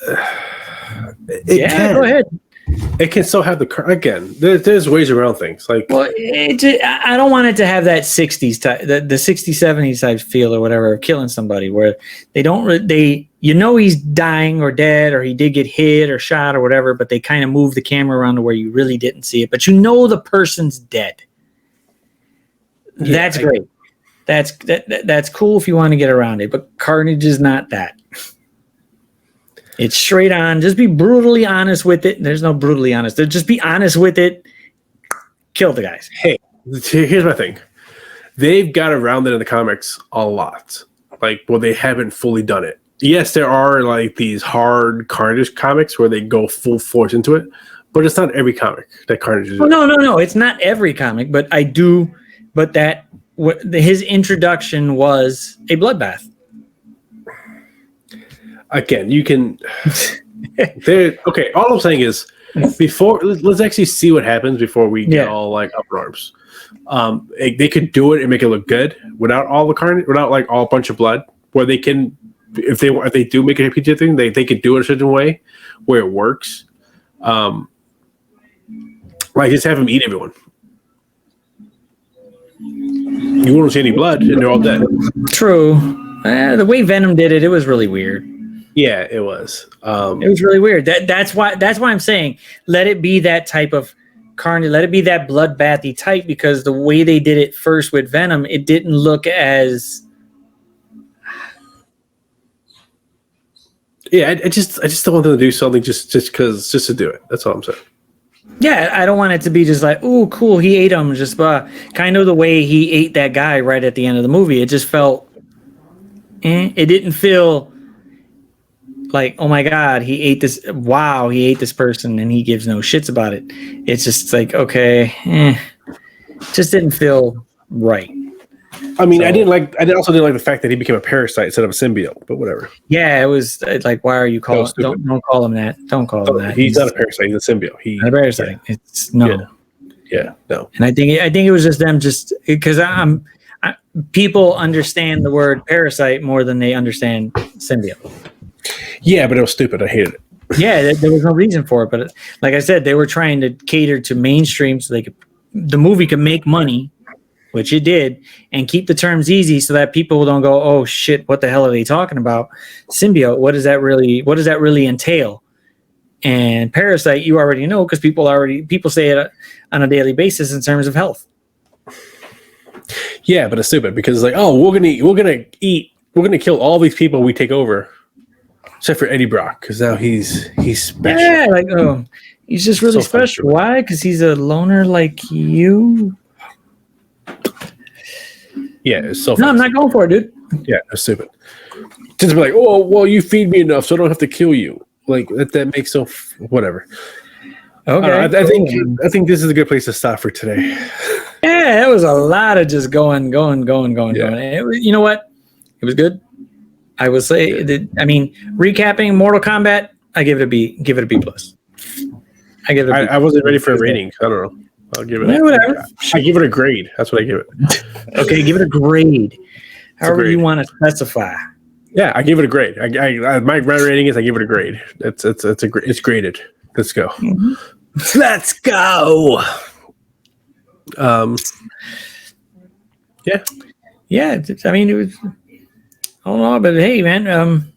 Speaker 2: Go ahead.
Speaker 1: It can still have again. There's ways around things. Like,
Speaker 2: well, I don't want it to have that '60s type, the '60s '70s type feel or whatever of killing somebody, where they don't. you know he's dying or dead, or he did get hit or shot or whatever, but they kind of move the camera around to where you really didn't see it, but you know the person's dead. That's great. That's cool if you want to get around it, but Carnage is not that. It's straight on. Just be brutally honest with it. There's no brutally honest. Just be honest with it. Kill the guys.
Speaker 1: Hey, here's my thing. They've got around it in the comics a lot. Like, well, they haven't fully done it. Yes, there are like these hard Carnage comics where they go full force into it, but it's not every comic that Carnage is.
Speaker 2: Oh, no. It's not every comic, but I do. But his introduction was a bloodbath.
Speaker 1: Again, you can. Okay, all I'm saying is, let's actually see what happens before we get all like up in arms. They could do it and make it look good without all the carnage, without like all a bunch of blood. Where they can, if they do make it a PG thing, they could do it a certain way where it works. Like just have him eat everyone. You won't see any blood, and they're all dead.
Speaker 2: True. The way Venom did it, it was really weird.
Speaker 1: Yeah, it was.
Speaker 2: It was really weird. That's why I'm saying let it be that type of carnage. Let it be that bloodbathy type, because the way they did it first with Venom, it didn't look as.
Speaker 1: Yeah, I just don't want them to do something just to do it. That's all I'm saying.
Speaker 2: Yeah, I don't want it to be just like, oh, cool, he ate him. Just kind of the way he ate that guy right at the end of the movie. It just felt. It didn't feel. Like, oh my God, he ate this. Wow, he ate this person, and he gives no shits about it. It's just like, okay, just didn't feel right.
Speaker 1: I mean, I also didn't like the fact that he became a parasite instead of a symbiote, but whatever.
Speaker 2: Yeah, it was like, why are you calling? Don't call him that. Don't call him that.
Speaker 1: He's not a parasite. He's a symbiote. He's
Speaker 2: not a parasite. Yeah. It's no.
Speaker 1: Yeah, no.
Speaker 2: And I think it was just them, just because people understand the word parasite more than they understand symbiote.
Speaker 1: Yeah, but it was stupid. I hated it.
Speaker 2: Yeah, there was no reason for it. But like I said, they were trying to cater to mainstream so the movie could make money, which it did, and keep the terms easy so that people don't go, oh shit, what the hell are they talking about? Symbiote, what does that really entail? And parasite, you already know, because people say it on a daily basis in terms of health.
Speaker 1: Yeah, but it's stupid because it's like, oh, we're gonna kill all these people we take over. Except for Eddie Brock, because now he's special.
Speaker 2: Yeah, like he's just really special. Why? Because he's a loner like you.
Speaker 1: Yeah, it's so.
Speaker 2: No, I'm not going for it, dude.
Speaker 1: Yeah, it's stupid. Just be like, oh, well, you feed me enough, so I don't have to kill you. Like that makes whatever.
Speaker 2: Okay,
Speaker 1: I think this is a good place to stop for today.
Speaker 2: Yeah, it was a lot of just going. It was, you know what? It was good. I will say that. I mean, recapping Mortal Kombat, I give it a B. Give it a B plus. I give it.
Speaker 1: I wasn't ready for a rating. I don't know. I'll give it.
Speaker 2: Whatever.
Speaker 1: I give it a grade. That's what I give it.
Speaker 2: Okay, give it a grade. However you want to specify.
Speaker 1: Yeah, I give it a grade. My rating is I give it a grade. It's graded. Let's go.
Speaker 2: Mm-hmm.
Speaker 1: Let's go. Yeah.
Speaker 2: Yeah. I mean, it was. I don't know, but hey, man.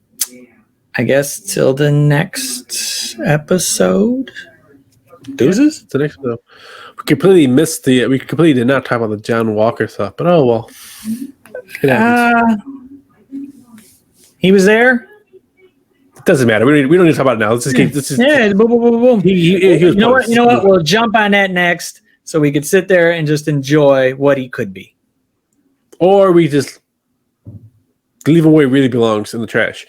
Speaker 2: I guess till the next episode.
Speaker 1: Deuces? The next episode. We completely missed we completely did not talk about the John Walker stuff, but oh well.
Speaker 2: He was there.
Speaker 1: It doesn't matter. We don't need to talk about it now. Let's just
Speaker 2: boom, boom, boom, boom.
Speaker 1: He was
Speaker 2: you know what? We'll jump on that next, so we could sit there and just enjoy what he could be.
Speaker 1: Or we just leave him where he really belongs, in the trash.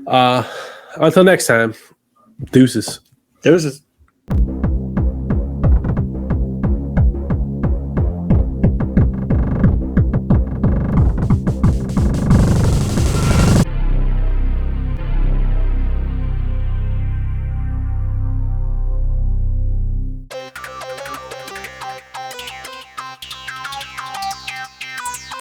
Speaker 1: Until next time, deuces.
Speaker 2: Deuces.